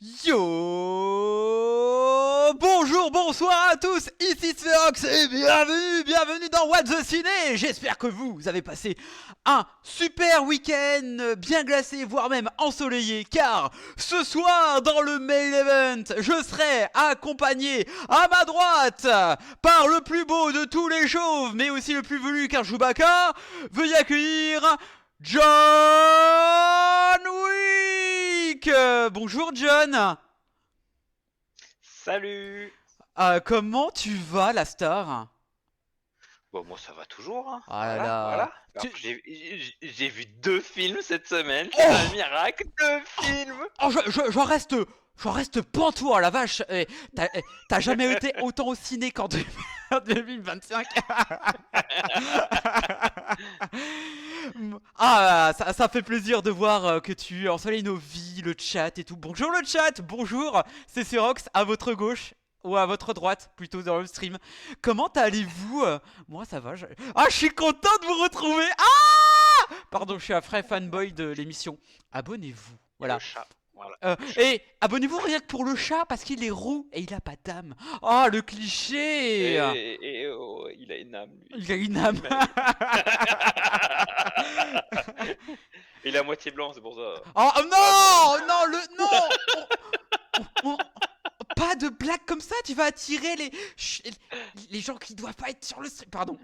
Yo! Bonjour, bonsoir à tous, ici Spherox et bienvenue dans What the Ciné. J'espère que vous avez passé un super week-end bien glacé, voire même ensoleillé, car ce soir dans le main event, je serai accompagné à ma droite par le plus beau de tous les chauves, mais aussi le plus velu car Chewbacca. Veuillez accueillir John Wick. Bonjour John. Salut! Comment tu vas la star? Bon, moi ça va toujours, hein. Ah là Voilà, là. voilà. Alors, j'ai vu 2 films cette semaine, c'est un Oh, miracle, 2 films! oh, j'en reste pantois la vache. T'as jamais été autant au ciné qu'en 2025. Ah, ça fait plaisir de voir que tu ensoleilles nos vies, le chat et tout. Bonjour le chat, bonjour, c'est Cerox à votre gauche. Ou à votre droite, plutôt dans le stream. Comment allez-vous? Moi, ça va. Ah, je suis content de vous retrouver. Ah, pardon, je suis un vrai fanboy de l'émission. Abonnez-vous. Et le Voilà. chat, voilà, le chat. Et abonnez-vous rien que pour le chat parce qu'il est roux et il a pas d'âme. Oh, le cliché. Oh, il a une âme, lui. Il a une âme. Mais- Il est à moitié blanc, c'est pour ça. Oh Ah, non, non, non. On- Pas de blague comme ça, tu vas attirer les gens qui doivent pas être sur le stream. Pardon.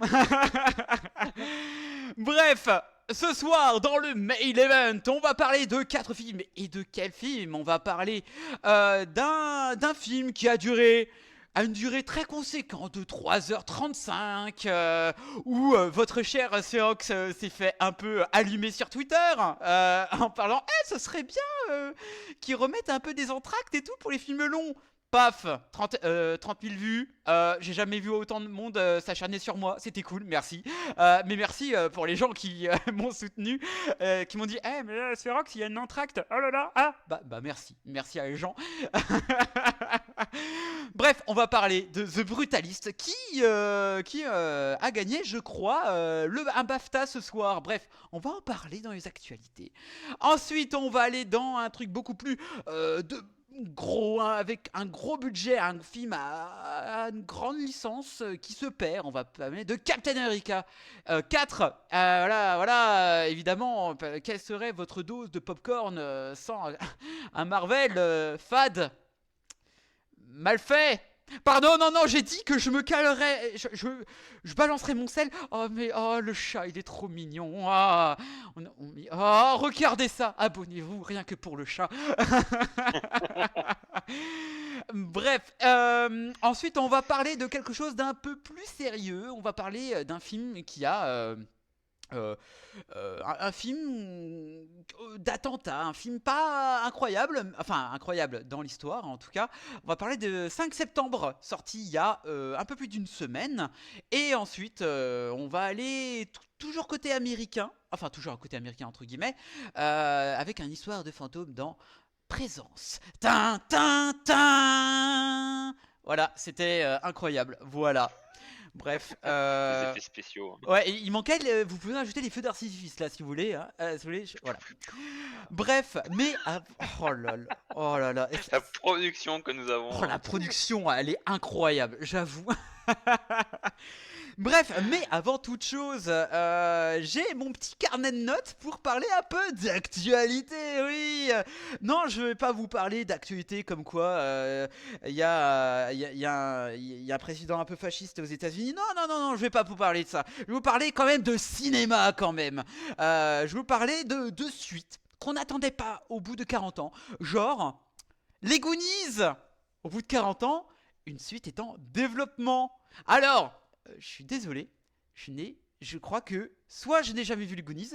Bref, ce soir dans le main event, on va parler de 4 films. Et de quel film? On va parler d'un film qui a duré à une durée très conséquente de 3h35, où votre cher Seox s'est fait un peu allumer sur Twitter en parlant ce serait bien qu'ils remettent un peu des entractes et tout pour les films longs. Paf, 30 000 vues. J'ai jamais vu autant de monde s'acharner sur moi. C'était cool, merci. Mais merci pour les gens qui m'ont soutenu, qui m'ont dit mais là, c'est Rox, il y a une entracte. Oh là là, ah bah merci. Merci à les gens. Bref, on va parler de The Brutalist qui a gagné, je crois, un BAFTA ce soir. Bref, on va en parler dans les actualités. Ensuite, on va aller dans un truc beaucoup plus de gros, avec un gros budget, un film à une grande licence qui se perd. On va parler de Captain America 4. Voilà, évidemment, quelle serait votre dose de popcorn sans un Marvel fade, mal fait? Pardon, non, j'ai dit que je me calerais, je balancerais mon sel. Oh, mais oh, le chat, il est trop mignon. Ah, regardez ça, abonnez-vous, rien que pour le chat. Bref, ensuite on va parler de quelque chose d'un peu plus sérieux. On va parler d'un film qui a euh, un film d'attentat, un film pas incroyable, enfin incroyable dans l'histoire en tout cas. On va parler de 5 septembre, sorti il y a un peu plus d'une semaine. Et ensuite, on va aller toujours côté américain, enfin toujours côté américain entre guillemets, avec une histoire de fantôme dans Présence. Tin. Voilà, c'était incroyable. Voilà. Bref, les effets spéciaux, hein. ouais, il manquait. Vous pouvez rajouter les feux d'artifice là si vous voulez. Hein. Si vous voulez voilà. Bref, mais oh là là, La production que nous oh, avons. la production, elle est incroyable, j'avoue. Bref, mais avant toute chose, j'ai mon petit carnet de notes pour parler un peu d'actualité, oui. Non, je vais pas vous parler d'actualité comme quoi il y a un président un peu fasciste aux États-Unis. Non, je vais pas vous parler de ça. Je vais vous parler quand même de cinéma quand même. Je vais vous parler de suites qu'on n'attendait pas au bout de 40 ans. Genre, les Goonies. Au bout de 40 ans, une suite est en développement. Alors, je suis désolé, je crois que soit je n'ai jamais vu les Goonies,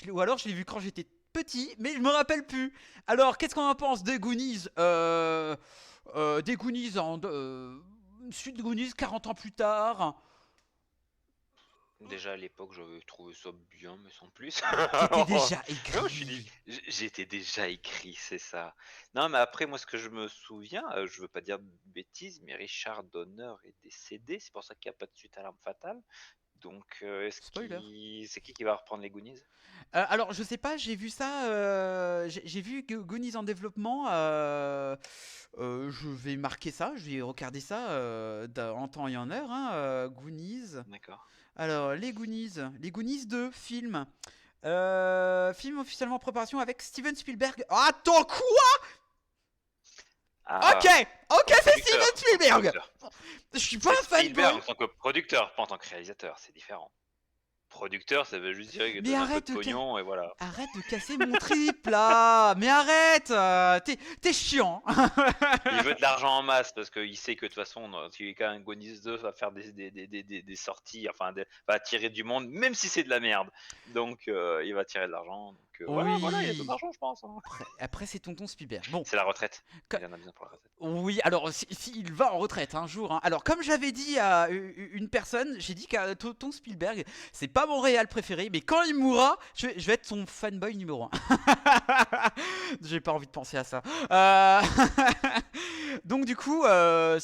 ou alors je l'ai vu quand j'étais petit, mais je me rappelle plus. Alors, qu'est-ce qu'on en pense des Goonies Des Goonies une suite de Goonies 40 ans plus tard. Déjà à l'époque, j'avais trouvé ça bien, mais sans plus. T'étais déjà Non, j'étais déjà écrit, c'est ça. Non, mais après, moi, ce que je me souviens, je veux pas dire de bêtises, mais Richard Donner est décédé, c'est pour ça qu'il n'y a pas de suite à l'arme fatale. Donc, Spoiler. c'est qui va reprendre les Goonies? Alors, je sais pas, j'ai vu ça. J'ai vu Goonies en développement. Je vais marquer ça, je vais regarder ça en temps et en heure. Hein, Goonies. D'accord. Alors, les Goonies 2, film. Film officiellement en préparation avec Steven Spielberg. Oh, attends, quoi? Ah, Ok, ok, c'est producteur, Steven Spielberg. producteur. Je suis pas C'est un Spielberg fanboy. en tant que producteur, pas en tant que réalisateur, c'est différent. Producteur, ça veut juste dire qu'il Mais donne un peu de pognon et voilà. arrête de casser mon trip là. Mais arrête. T'es chiant. Il veut de l'argent en masse parce qu'il sait que de toute façon, quand Goonies 2 va faire des sorties, enfin, va attirer du monde, même si c'est de la merde. Donc, il va attirer de l'argent. Donc, voilà, il a besoin Oui. d'argent, je pense. Hein. Après c'est tonton Spielberg. Bon. C'est la retraite. Co- Il en a besoin pour la retraite. Oui, alors s'il va en retraite un jour. Hein. Alors comme j'avais dit à une personne, j'ai dit qu'à tonton Spielberg, c'est pas mon réal préféré, mais quand il mourra, je vais être son fanboy numéro 1. J'ai pas envie de penser à ça. Donc du coup, le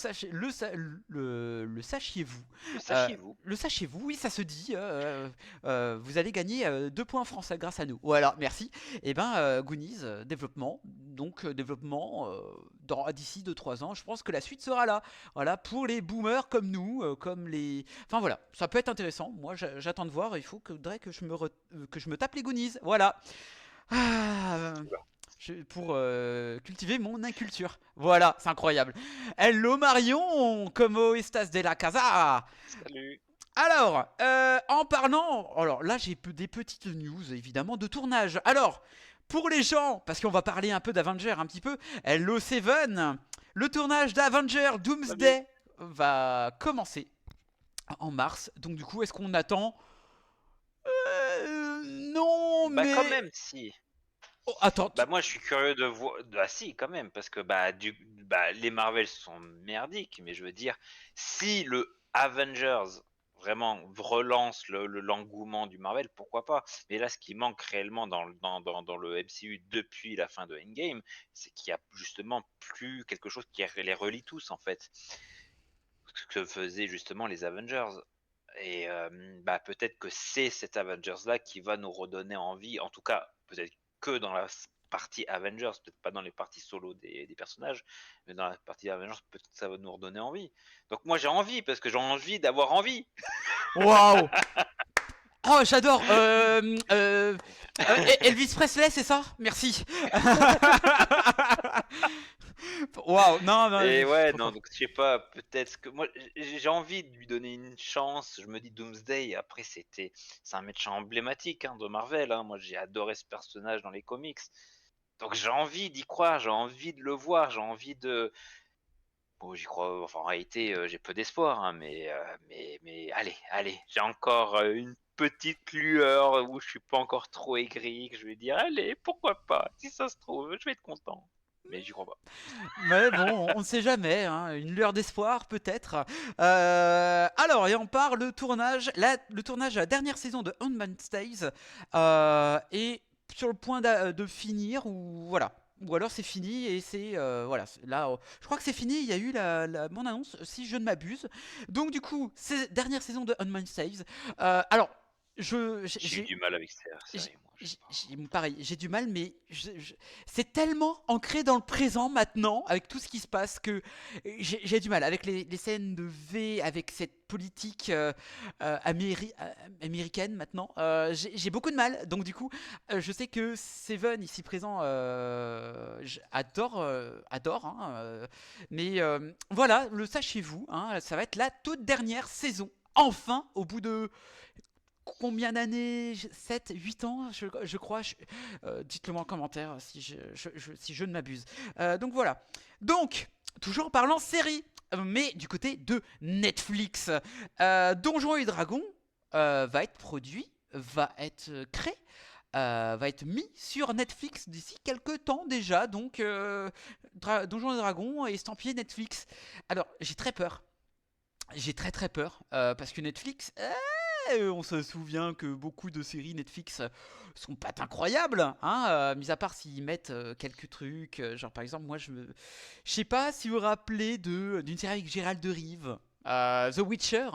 sachiez-vous. Sachiez-vous. Le sachiez-vous, oui, ça se dit. Vous allez gagner 2 points français grâce à nous. Voilà, merci. Et ben, Goonies, développement. Donc, développement d'ici 2-3 ans. Je pense que la suite sera là. Voilà, pour les boomers comme nous, comme les. Enfin voilà, ça peut être intéressant. Moi, j'attends de voir. Il faudrait que que je me tape les Goonies. Voilà. Ah, pour cultiver mon inculture. Voilà, c'est incroyable. Hello Marion, como estás de la casa? Salut. Alors, en parlant, alors là j'ai des petites news évidemment de tournage. Alors, pour les gens, parce qu'on va parler un peu d'Avenger un petit peu, Hello Seven, le tournage d'Avenger Doomsday va commencer en mars. Donc du coup, est-ce qu'on attend Non, Bah, quand mais... même, si. Oh, attends, Bah, moi, je suis curieux de voir. Ah, si, quand même, parce que les Marvel sont merdiques, mais je veux dire, si le Avengers vraiment relance l'engouement du Marvel, pourquoi pas? Mais là, ce qui manque réellement dans le MCU depuis la fin de Endgame, c'est qu'il y a justement plus quelque chose qui les relie tous, en fait. Ce que faisaient justement les Avengers. Et peut-être que c'est cet Avengers-là qui va nous redonner envie, en tout cas, peut-être que dans la partie Avengers, peut-être pas dans les parties solo des personnages, mais dans la partie Avengers, peut-être que ça va nous redonner envie. Donc moi j'ai envie, parce que j'ai envie d'avoir envie. waouh. Oh, j'adore. Elvis Presley, c'est ça? Merci. Waouh, non, non, Et ouais, trop non, fort. donc je sais pas, peut-être que moi j'ai envie de lui donner une chance. Je me dis Doomsday, après c'est un méchant emblématique de Marvel. Hein. Moi j'ai adoré ce personnage dans les comics. Donc j'ai envie d'y croire, j'ai envie de le voir, j'ai envie de. Bon, j'y crois. Enfin, en réalité, j'ai peu d'espoir, hein, mais allez, j'ai encore une petite lueur où je suis pas encore trop aigri, que je vais dire, allez, pourquoi pas, si ça se trouve, je vais être content. Mais j'y crois pas. Mais bon, on ne sait jamais, hein, une lueur d'espoir peut-être. Alors, et on part le tournage de la dernière saison de Handmaid's Tale est sur le point de finir, ou voilà. Ou alors c'est fini et c'est voilà là je crois que c'est fini, il y a eu la bande annonce si je ne m'abuse. Donc du coup, dernière saison de Handmaid's Tale. Alors J'ai eu du mal avec cette série, moi. Je sais pas. pareil, j'ai du mal, mais c'est tellement ancré dans le présent maintenant, avec tout ce qui se passe, que j'ai du mal. Avec les scènes de V, avec cette politique américaine maintenant, j'ai beaucoup de mal. Donc du coup, je sais que Seven, ici présent, adore. Hein, mais voilà, le sachez-vous, hein, ça va être la toute dernière saison. Enfin, au bout de combien d'années? 7, 8 ans, je crois. Dites-le moi en commentaire si je ne m'abuse. Donc voilà. Donc, toujours en parlant série, mais du côté de Netflix. Donjons et Dragons va être produit, va être créé, va être mis sur Netflix d'ici quelques temps déjà. Donc, Donjons et Dragons et estampillé Netflix. Alors, j'ai très peur. J'ai très très peur parce que Netflix, on se souvient que beaucoup de séries Netflix sont pas incroyables, hein, mis à part s'ils mettent quelques trucs, genre par exemple, je sais pas si vous vous rappelez d'une série avec Gérald de Rive, The Witcher.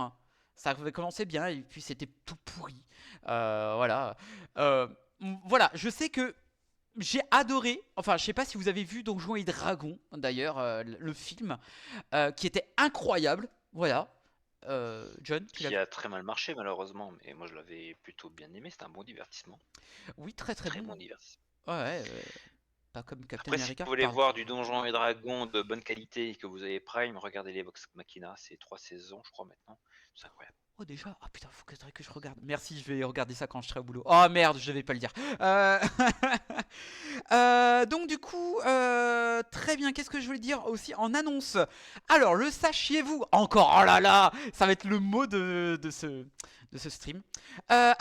Ça avait commencé bien et puis c'était tout pourri. Voilà. Euh, voilà, je sais que j'ai adoré. Enfin, je sais pas si vous avez vu Donjons et Dragons, d'ailleurs, le film, qui était incroyable. Voilà. John, tu l'as Qui vu? a très mal marché malheureusement, mais moi je l'avais plutôt bien aimé, c'était un bon divertissement. Oui, très très Très bon. bon divertissement. Ouais, ouais, pas comme Captain Après, si America, vous voulez pardon. voir du Donjon et Dragon de bonne qualité et que vous avez Prime, regardez les Vox Machina, c'est 3 saisons je crois maintenant. C'est incroyable. Oh déjà? Ah putain, faudrait que je regarde. Merci, je vais regarder ça quand je serai au boulot. Oh merde, je devais pas le dire. Donc du coup, très bien, qu'est-ce que je voulais dire aussi en annonce? Alors, le sachiez-vous encore, oh là là, ça va être le mot de ce stream. Le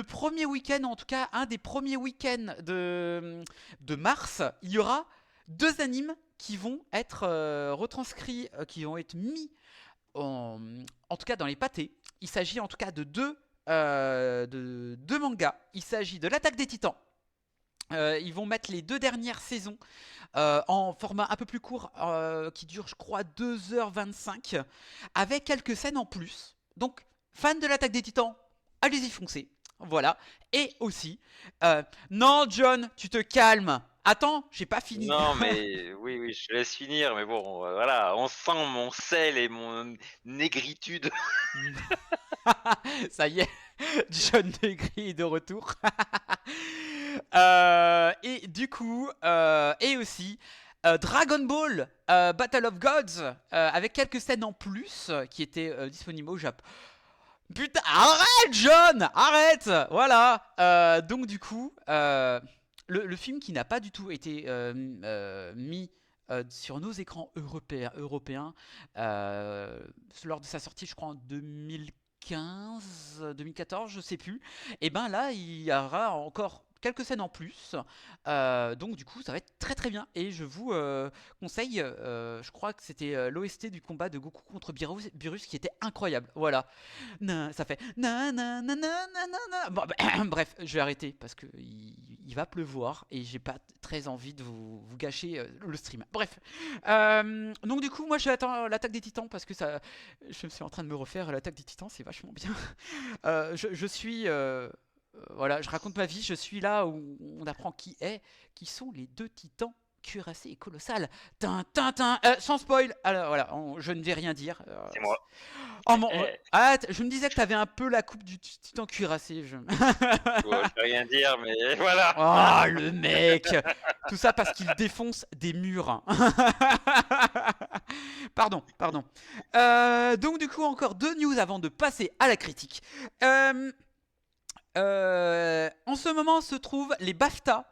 premier week-end, en tout cas, un des premiers week-ends de mars, il y aura deux animes qui vont être retranscrits, qui vont être mis en, en tout cas dans les pâtés. Il s'agit en tout cas de deux mangas. Il s'agit de l'Attaque des Titans. Ils vont mettre les deux dernières saisons en format un peu plus court, qui dure, je crois, 2h25, avec quelques scènes en plus. Donc, fan de l'Attaque des Titans, allez-y, foncez. Voilà. Et aussi, non, John, tu te calmes. Attends, j'ai pas fini. Non, mais oui, oui, je te laisse finir, mais bon, voilà, on sent mon sel et mon négritude. Ça y est, John Negri est de retour. Et du coup, et aussi Dragon Ball Battle of Gods, avec quelques scènes en plus qui étaient disponibles au Japon. Putain, arrête, John, arrête. Voilà. Donc du coup, le film qui n'a pas du tout été mis sur nos écrans européens, lors de sa sortie, je crois en 2015, 2014, je sais plus. Et ben là, il y aura encore quelques scènes en plus. Donc du coup, ça va être très très bien. Et je vous conseille, je crois que c'était l'OST du combat de Goku contre Beerus qui était incroyable. Voilà. Ça fait Bon, bref, je vais arrêter parce que il va pleuvoir et j'ai pas très envie de vous gâcher le stream. Bref, donc du coup, moi j'attends l'attaque des Titans parce que ça, je suis en train de me refaire l'attaque des Titans, c'est vachement bien. Je suis voilà, je raconte ma vie, je suis là où on apprend qui sont les deux titans cuirassés et colossal. Sans spoil. Alors voilà, je ne vais rien dire. C'est moi. Oh Eh, mon. eh, Ah, je me disais que t'avais un peu la coupe du titan cuirassé. bon, je vais rien dire, mais voilà. Oh le mec. Tout ça parce qu'il défonce des murs. Pardon, pardon. Donc du coup encore deux news avant de passer à la critique. En ce moment se trouvent les BAFTA.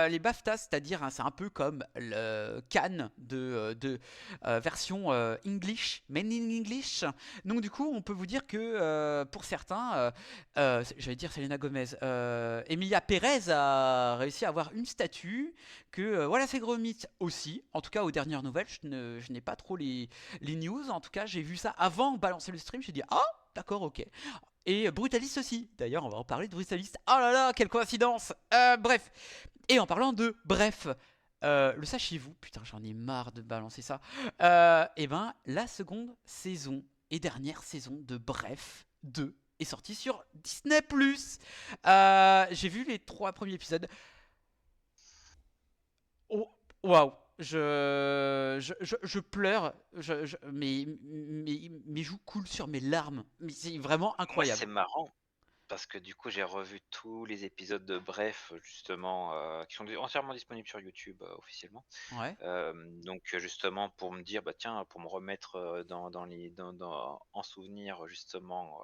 Les BAFTA, c'est-à-dire, hein, c'est un peu comme le Cannes de version English, men in English. Donc du coup, on peut vous dire que pour certains, j'allais dire Selena Gomez, Emilia Perez a réussi à avoir une statue, que voilà, c'est gros mythe aussi. En tout cas, aux dernières nouvelles, je n'ai pas trop les news. En tout cas, j'ai vu ça avant de balancer le stream. J'ai dit, ah, d'accord, ok. Et Brutalist aussi. D'ailleurs, on va en parler de Brutalist. Oh là là, quelle coïncidence. Bref. Et en parlant de bref, le sachiez-vous, putain, j'en ai marre de balancer ça. Et ben, la seconde saison et dernière saison de Bref 2 est sortie sur Disney+. J'ai vu les 3 premiers épisodes. Oh, waouh. Je pleure, mes joues coulent sur mes larmes. Mais c'est vraiment Moi, c'est incroyable. marrant parce que du coup, j'ai revu tous les épisodes de Bref, justement, qui sont entièrement disponibles sur YouTube officiellement. Ouais. Donc justement pour me dire bah tiens pour me remettre en souvenir justement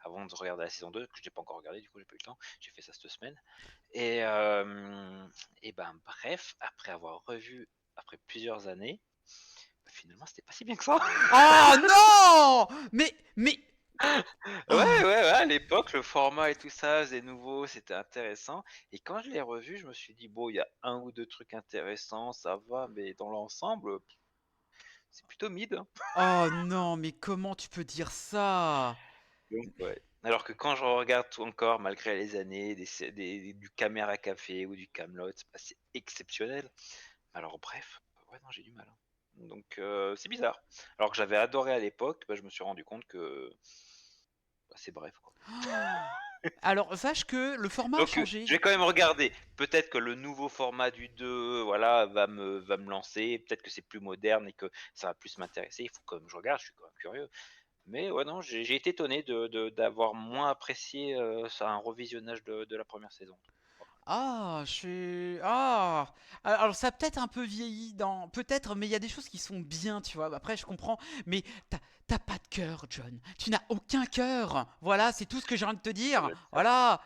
avant de regarder la saison 2 que je n'ai pas encore regardé du coup j'ai pas eu le temps, j'ai fait ça cette semaine et ben bref après avoir revu après plusieurs années bah, finalement c'était pas si bien que ça. Oh non. Mais Ouais, oh. ouais, ouais, à l'époque, le format et tout ça, c'est nouveau, c'était intéressant. Et quand je l'ai revu, je me suis dit, bon, il y a un ou deux trucs intéressants, ça va, mais dans l'ensemble, c'est plutôt mid, hein. Oh non, mais comment tu peux dire ça? Donc, ouais. Alors que quand je regarde tout encore, malgré les années, du Caméra Café ou du Camelot, bah, c'est exceptionnel. Alors bref, ouais, non, j'ai du mal, hein. Donc c'est bizarre. Alors que j'avais adoré à l'époque, bah, je me suis rendu compte que bah, c'est bref, quoi. Alors, sache que le format a Donc changé. je vais quand même regarder. Peut-être que le nouveau format du 2, voilà, va me lancer. Peut-être que c'est plus moderne et que ça va plus m'intéresser. Il faut quand même que je regarde, je suis quand même curieux. Mais ouais, non, j'ai été étonné d'avoir moins apprécié ça, un revisionnage de la première saison. Voilà. Ah, je suis. Ah! Alors, ça a peut-être un peu vieilli dans. Peut-être, mais il y a des choses qui sont bien, tu vois. Après, je comprends. Mais t'as pas de cœur, John. Tu n'as aucun cœur. Voilà, c'est tout ce que j'ai envie de te dire. Ça. Voilà.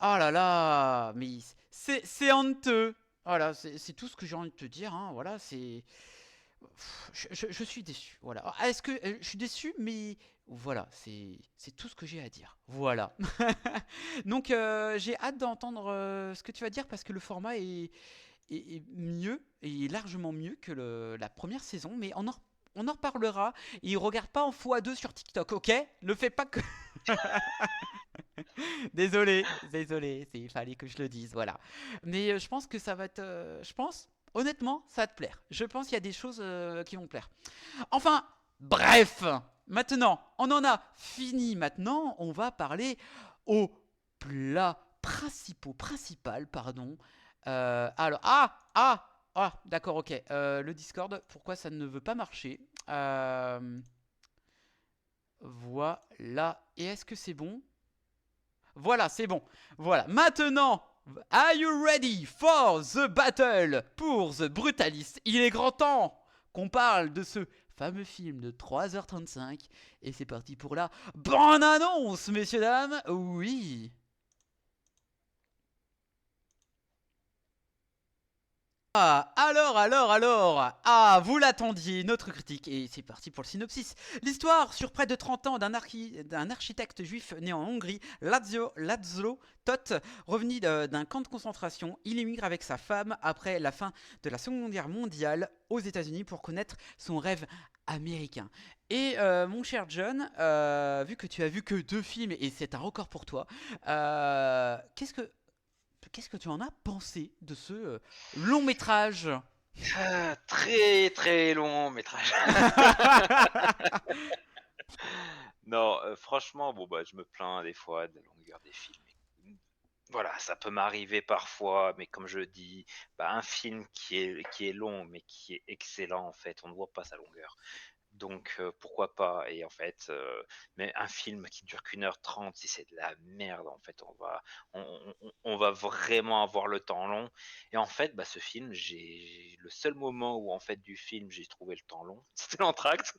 Oh là là. Mais c'est honteux. Voilà, c'est tout ce que j'ai envie de te dire. Hein. Voilà, c'est. Je suis déçu. Voilà. Est-ce que je suis déçu, mais voilà, c'est tout ce que j'ai à dire. Voilà. Donc j'ai hâte d'entendre ce que tu vas dire parce que le format est mieux et largement mieux que la première saison, mais on en reparlera. Et regarde pas en x2 sur TikTok, ok? Ne fais pas que. Désolé, il fallait que je le dise, voilà. Mais je pense que ça va te. Je pense, honnêtement, ça va te plaire. Je pense qu'il y a des choses qui vont te plaire. Enfin, bref, maintenant, on en a fini. Maintenant, on va parler au plat principal, pardon. Alors, d'accord, ok. Le Discord, pourquoi ça ne veut pas marcher? Voilà. Et est-ce que c'est bon? Voilà, c'est bon. Voilà. Maintenant, are you ready for the battle pour The Brutalist? Il est grand temps qu'on parle de ce fameux film de 3h35. Et c'est parti pour la bonne annonce, messieurs, dames. Oui. Alors, vous l'attendiez, notre critique, et c'est parti pour le synopsis. L'histoire sur près de 30 ans d'un architecte juif né en Hongrie, Laszlo Toth, revenu d'un camp de concentration. Il émigre avec sa femme après la fin de la Seconde Guerre mondiale aux États-Unis pour connaître son rêve américain. Et mon cher John, vu que tu as vu que 2 films, et c'est un record pour toi, qu'est-ce que tu en as pensé de ce long métrage? Ah, très très long métrage. Non, franchement, bon bah je me plains des fois de la longueur des films. Voilà, ça peut m'arriver parfois, mais comme je dis, bah, un film qui est long, mais qui est excellent en fait, on ne voit pas sa longueur. Donc pourquoi pas? Et en fait, mais un film qui dure qu'1h30, si c'est de la merde, en fait, on va vraiment avoir le temps long. Et en fait, bah, ce film, j'ai le seul moment où en fait du film j'ai trouvé le temps long, c'était l'entracte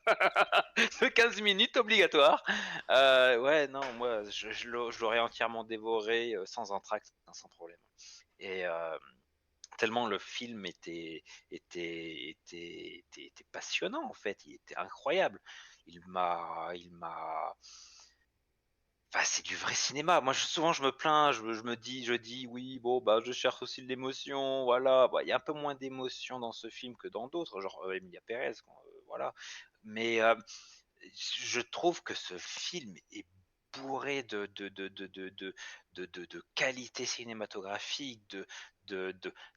de 15 minutes obligatoire. Ouais, non, moi je l'aurais entièrement dévoré sans entracte, sans problème. Et tellement le film était passionnant en fait, il était incroyable. Il m'a enfin, c'est du vrai cinéma. Moi, souvent, je me plains, je dis, oui, bon, bah, je cherche aussi de l'émotion, voilà. Bah, il y a un peu moins d'émotion dans ce film que dans d'autres, genre Emilia Pérez, quoi, voilà. Mais je trouve que ce film est bourré de qualité cinématographique,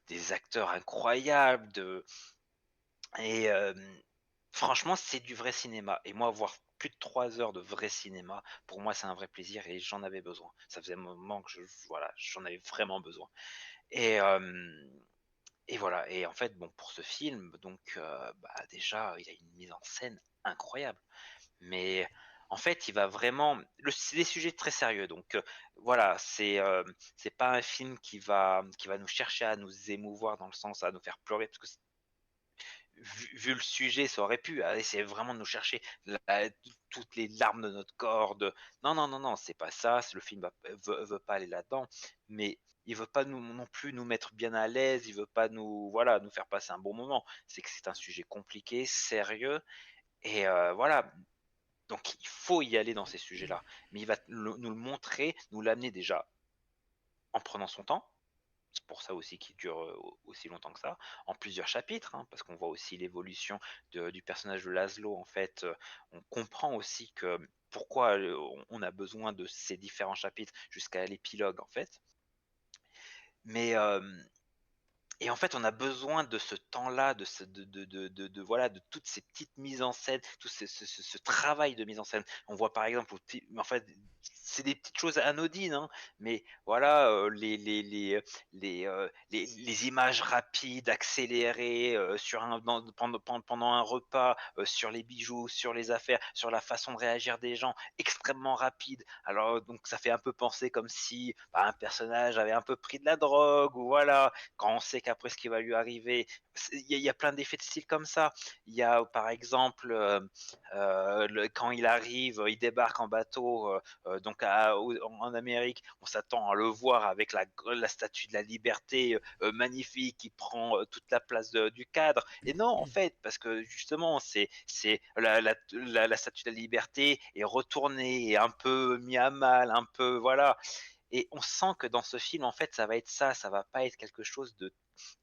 des acteurs incroyables, et franchement, c'est du vrai cinéma. Et moi, voir plus de 3 heures de vrai cinéma, pour moi, c'est un vrai plaisir et j'en avais besoin. Ça faisait un moment que voilà, j'en avais vraiment besoin. Et, et voilà. Et en fait, bon, pour ce film, donc, bah, déjà, il a une mise en scène incroyable. Mais en fait, il va vraiment. C'est des sujets très sérieux. Donc, voilà, c'est pas un film qui va nous chercher à nous émouvoir dans le sens à nous faire pleurer, parce que vu le sujet, ça aurait pu essayer vraiment de nous chercher toutes les larmes de notre corps. Non, non, non, non, c'est pas ça. Le film veut pas aller là-dedans, mais il veut pas non plus nous mettre bien à l'aise. Il veut pas voilà, nous faire passer un bon moment. C'est que c'est un sujet compliqué, sérieux, et voilà. Donc il faut y aller dans ces sujets-là, mais il va nous le montrer, nous l'amener déjà en prenant son temps. C'est pour ça aussi qu'il dure aussi longtemps que ça, en plusieurs chapitres, hein, parce qu'on voit aussi l'évolution du personnage de Laszlo. En fait, on comprend aussi que pourquoi on a besoin de ces différents chapitres jusqu'à l'épilogue, en fait. Mais Et en fait, on a besoin de ce temps-là, de ce voilà, de toutes ces petites mises en scène, tout ce travail de mise en scène. On voit par exemple en fait, c'est des petites choses anodines, hein, mais voilà, les images rapides, accélérées, sur un pendant un repas, sur les bijoux, sur les affaires, sur la façon de réagir des gens, extrêmement rapide. Alors donc ça fait un peu penser comme si, bah, un personnage avait un peu pris de la drogue ou voilà, quand on sait qu'après ce qui va lui arriver, il y a plein d'effets de style comme ça. Il y a par exemple, quand il arrive, il débarque en bateau, donc en Amérique, on s'attend à le voir avec la statue de la liberté magnifique qui prend toute la place du cadre. Et non, en fait, parce que justement, c'est la statue de la liberté est retournée et un peu mis à mal, un peu voilà. Et on sent que dans ce film, en fait, ça va être ça, ça va pas être quelque chose de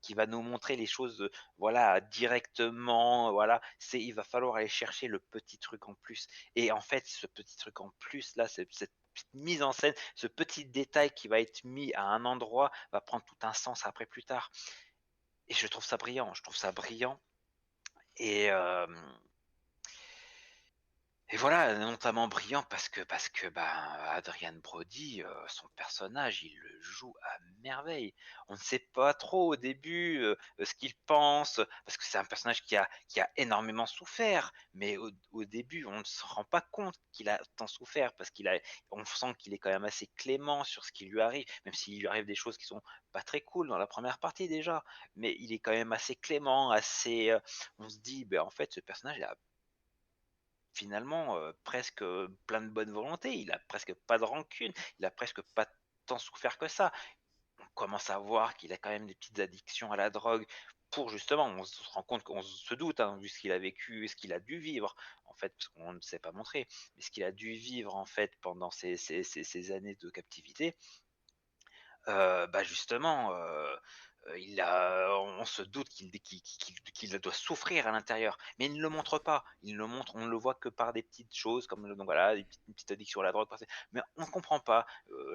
qui va nous montrer les choses, voilà, directement, voilà. Il va falloir aller chercher le petit truc en plus. Et en fait, ce petit truc en plus là, cette petite mise en scène, ce petit détail qui va être mis à un endroit, va prendre tout un sens après plus tard. Et je trouve ça brillant et voilà, notamment brillant bah, Adrien Brody, son personnage, il le joue à merveille. On ne sait pas trop au début, ce qu'il pense, parce que c'est un personnage qui a énormément souffert, mais au début, on ne se rend pas compte qu'il a tant souffert parce on sent qu'il est quand même assez clément sur ce qui lui arrive, même s'il lui arrive des choses qui sont pas très cool dans la première partie déjà, mais il est quand même assez clément, assez, on se dit: «Beh, en fait, ce personnage, il a finalement, presque, plein de bonne volonté. Il a presque pas de rancune, il a presque pas tant souffert que ça. On commence à voir qu'il a quand même des petites addictions à la drogue pour justement on se rend compte qu'on se doute, hein, vu ce qu'il a vécu, ce qu'il a dû vivre, en fait, parce qu'on ne s'est pas montré, mais ce qu'il a dû vivre, en fait, pendant ces années de captivité. Bah, justement, on se doute qu'il doit souffrir à l'intérieur, mais il ne le montre pas. On ne le voit que par des petites choses comme donc voilà, une petite addiction à la drogue, mais on ne comprend pas,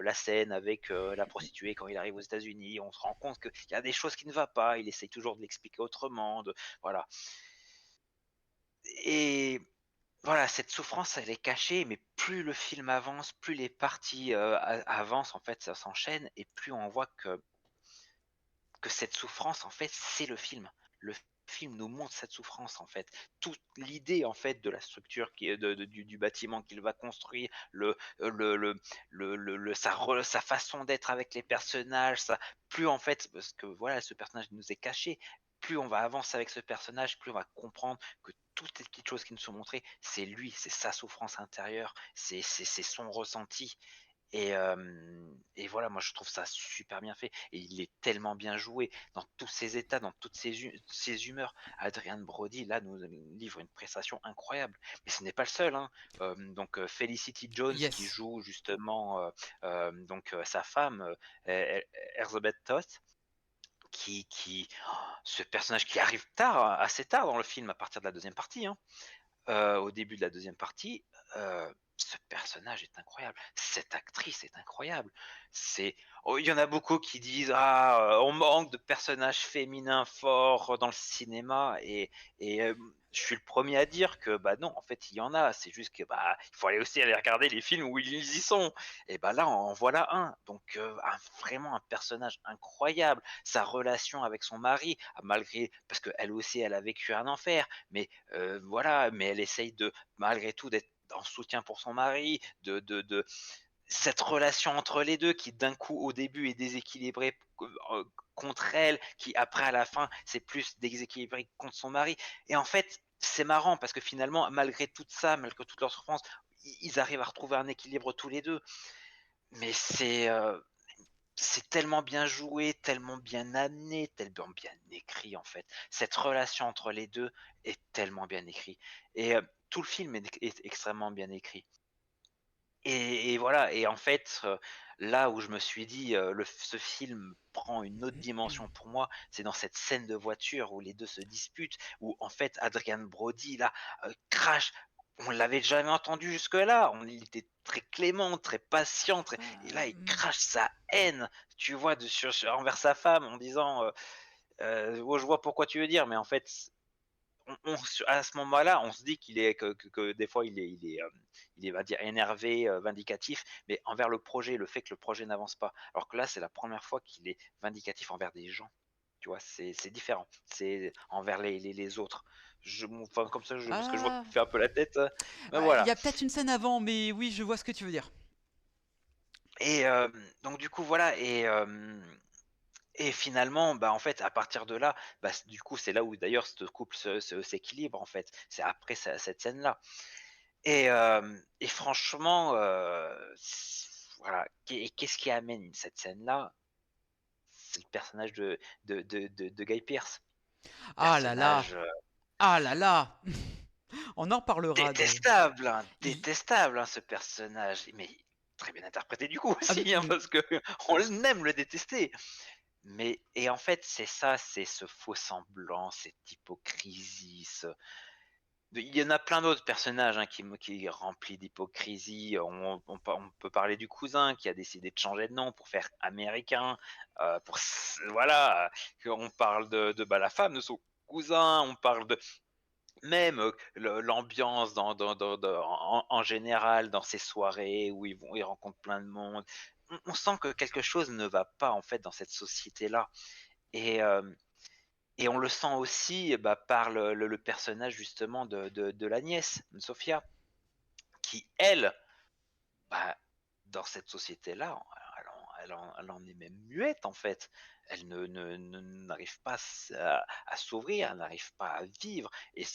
la scène avec, la prostituée quand il arrive aux États-Unis. On se rend compte qu'il y a des choses qui ne va pas, il essaye toujours de l'expliquer autrement, voilà. Et voilà, cette souffrance, elle est cachée, mais plus le film avance, plus les parties, avancent, en fait, ça s'enchaîne et plus on voit que cette souffrance, en fait, c'est le film. Le film nous montre cette souffrance, en fait. Toute l'idée, en fait, de la structure qui est du bâtiment qu'il va construire, sa façon d'être avec les personnages, plus en fait, parce que voilà, ce personnage nous est caché, plus on va avancer avec ce personnage, plus on va comprendre que toutes les petites choses qui nous sont montrées, c'est lui, c'est sa souffrance intérieure, c'est son ressenti. Et voilà, moi je trouve ça super bien fait et il est tellement bien joué dans tous ses états, dans toutes ses humeurs. Adrian Brody là nous livre une prestation incroyable, mais ce n'est pas le seul, hein. Donc Felicity Jones qui Yes. joue justement donc sa femme Elizabeth Toth ce personnage qui arrive tard, assez tard dans le film à partir de la deuxième partie, hein. Au début de la deuxième partie, ce personnage est incroyable. Cette actrice est incroyable. Il y en a beaucoup qui disent: «Ah, on manque de personnages féminins forts dans le cinéma» et je suis le premier à dire que, bah, non, en fait, il y en a. C'est juste que, bah, il faut aller regarder les films où ils y sont et bah, là, en voilà un. Donc vraiment un personnage incroyable. Sa relation avec son mari, malgré parce qu'elle aussi, elle a vécu un enfer, mais voilà, mais elle essaye malgré tout d'être en soutien pour son mari, de cette relation entre les 2 qui d'un coup au début est déséquilibrée contre elle, qui après à la fin c'est plus déséquilibré contre son mari. Et en fait, c'est marrant parce que finalement, malgré tout ça, malgré toute leur souffrance, ils arrivent à retrouver un équilibre tous les 2. Mais c'est tellement bien joué, tellement bien amené, tellement bien écrit en fait. Cette relation entre les 2 est tellement bien écrit et tout le film est extrêmement bien écrit et voilà. Et en fait, là où je me suis dit, ce film prend une autre dimension pour moi, c'est dans cette scène de voiture où les 2 se disputent, où en fait Adrian Brody là, crache. On l'avait jamais entendu jusque-là, il était très clément, très patient, et là il Hem, crache sa haine, tu vois, envers sa femme en disant, ouais, je vois pourquoi tu veux dire, mais en fait, à ce moment-là, on se dit qu'il est que des fois il est, on va dire, énervé, vindicatif, mais envers le projet, le fait que le projet n'avance pas. Alors que là, c'est la première fois qu'il est vindicatif envers des gens. Tu vois? C'est différent. C'est envers les autres. Enfin, comme ça, parce que je vois que Ah, tu fais un peu la tête, mais il voilà. y a peut-être une scène avant, mais oui, je vois ce que tu veux dire. Et donc du coup, voilà. Et finalement, bah, en fait, à partir de là, bah, du coup, c'est là où d'ailleurs ce couple s'équilibre, en fait. C'est après cette scène-là. Et franchement, voilà. Et qu'est-ce qui amène cette scène-là? C'est le personnage de Guy Pearce. Ah là là, Personnage ah là là, on en parlera de. Il- détestable, hein, ce personnage. Mais très bien interprété du coup ah, aussi, hein, parce que on aime le détester. Mais et en fait, c'est ça, c'est ce faux semblant, cette hypocrisie, il y en a plein d'autres personnages, hein, qui est rempli d'hypocrisie. On peut parler du cousin qui a décidé de changer de nom pour faire américain, voilà, on parle bah, la femme de son cousin, on parle de même, l'ambiance en général dans ces soirées où ils rencontrent plein de monde. On sent que quelque chose ne va pas, en fait, dans cette société-là. Et hem et on le sent aussi, bah, par le personnage justement de la nièce, de Sofia, qui elle, bah, dans cette société-là, elle en est même muette en fait. Elle n'arrive pas à s'ouvrir, elle n'arrive pas à vivre. Et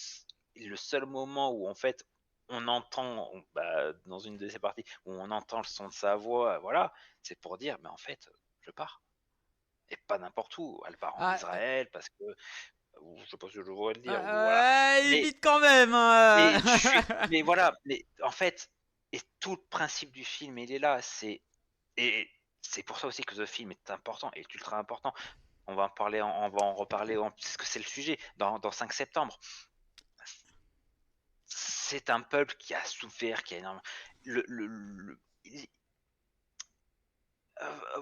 le seul moment où en fait on entend, bah, dans une de ces parties, où on entend le son de sa voix, voilà, c'est pour dire, mais en fait, je pars. Et pas n'importe où. Elle part en ah, Israël parce que, ou je sais pas si je devrais le dire, ou voilà. Mais évite quand même, hein. mais voilà, mais en fait, et tout le principe du film, il est là, et c'est pour ça aussi que ce film est important, est ultra important. On va en reparler, puisque c'est le sujet, dans 5 septembre. C'est un peuple qui a souffert, qui a énormément, le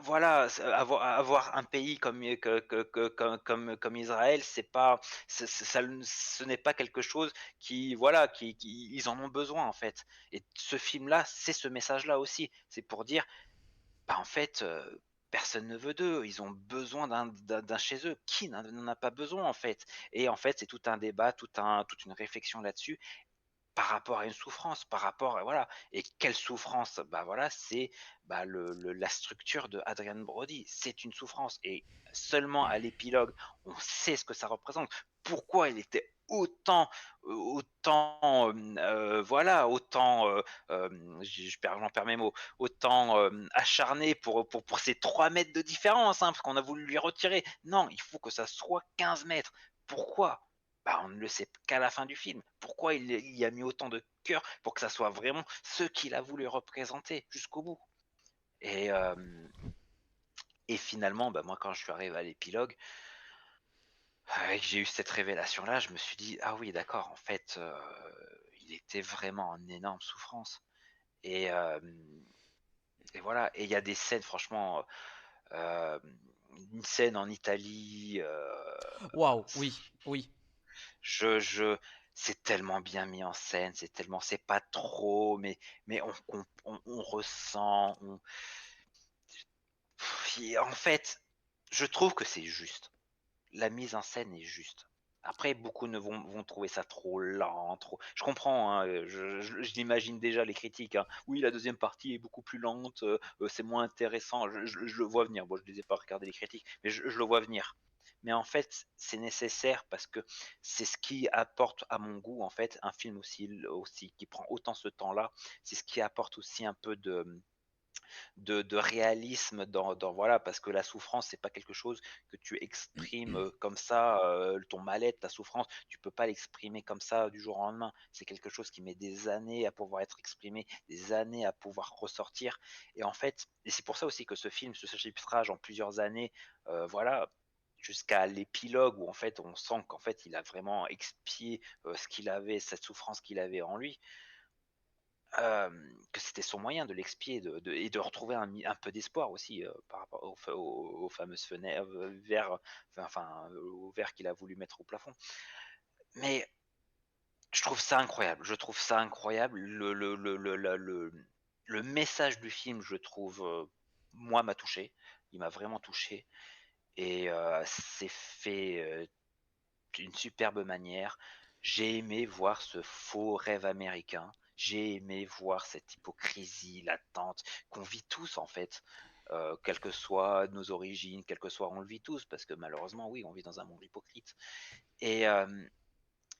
voilà, avoir un pays comme Israël, c'est pas, ce n'est pas quelque chose qui, voilà, qui ils en ont besoin, en fait. Et ce film-là, c'est ce message-là aussi. C'est pour dire, bah, en fait, personne ne veut d'eux. Ils ont besoin d'un chez eux. Qui n'en a pas besoin, en fait? Et en fait, c'est tout un débat, toute une réflexion là-dessus, par rapport à une souffrance, par rapport à, voilà. Et quelle souffrance? Bah, voilà, c'est, bah, la structure de Adrien Brody, c'est une souffrance, et seulement à l'épilogue, on sait ce que ça représente. Pourquoi il était voilà, autant, j'en perds mes mots, autant, acharné pour ces 3 mètres de différence, hein, parce qu'on a voulu lui retirer. Non, il faut que ça soit 15 mètres. Pourquoi? Bah, on ne le sait qu'à la fin du film. Pourquoi il y a mis autant de cœur pour que ça soit vraiment ce qu'il a voulu représenter jusqu'au bout. Et, finalement, bah, moi, quand je suis arrivé à l'épilogue, et que j'ai eu cette révélation-là, je me suis dit: «Ah oui, d'accord, en fait, il était vraiment en énorme souffrance». Et, voilà, et il y a des scènes franchement, heu, une scène en Italie, Waouh, oui, oui. je c'est tellement bien mis en scène, c'est pas trop, mais on ressent, en fait, je trouve que c'est juste. La mise en scène est juste. Après, beaucoup ne vont trouver ça trop lent, trop, je comprends, hein, je l'imagine déjà, les critiques, hein. «Oui, la deuxième partie est beaucoup plus lente, c'est moins intéressant». Je le vois venir. Bon, je ne les ai pas regardé les critiques, mais je le vois venir. Mais en fait, c'est nécessaire parce que c'est ce qui apporte, à mon goût, en fait, un film aussi qui prend autant ce temps-là, c'est ce qui apporte aussi un peu de réalisme voilà, parce que la souffrance, c'est pas quelque chose que tu exprimes, comme ça, ton mal-être, ta souffrance, tu peux pas l'exprimer comme ça du jour au lendemain. C'est quelque chose qui met des années à pouvoir être exprimé, des années à pouvoir ressortir. Et en fait, et c'est pour ça aussi que ce film se chiffrage en plusieurs années, voilà, jusqu'à l'épilogue où en fait on sent qu'en fait il a vraiment expié, ce qu'il avait, cette souffrance qu'il avait en lui. que c'était son moyen de l'expier et de retrouver un peu d'espoir aussi par rapport aux fameuses fenêtres, verres, au verre qu'il a voulu mettre au plafond. Mais je trouve ça incroyable. Je trouve ça incroyable. Le message du film, je trouve, moi, m'a touché. Il m'a vraiment touché. Et c'est fait d'une superbe manière. J'ai aimé voir ce faux rêve américain. J'ai aimé voir cette hypocrisie latente qu'on vit tous en fait. Quelles que soient nos origines, quelles que soient, on le vit tous, parce que malheureusement, oui, on vit dans un monde hypocrite. Et, euh,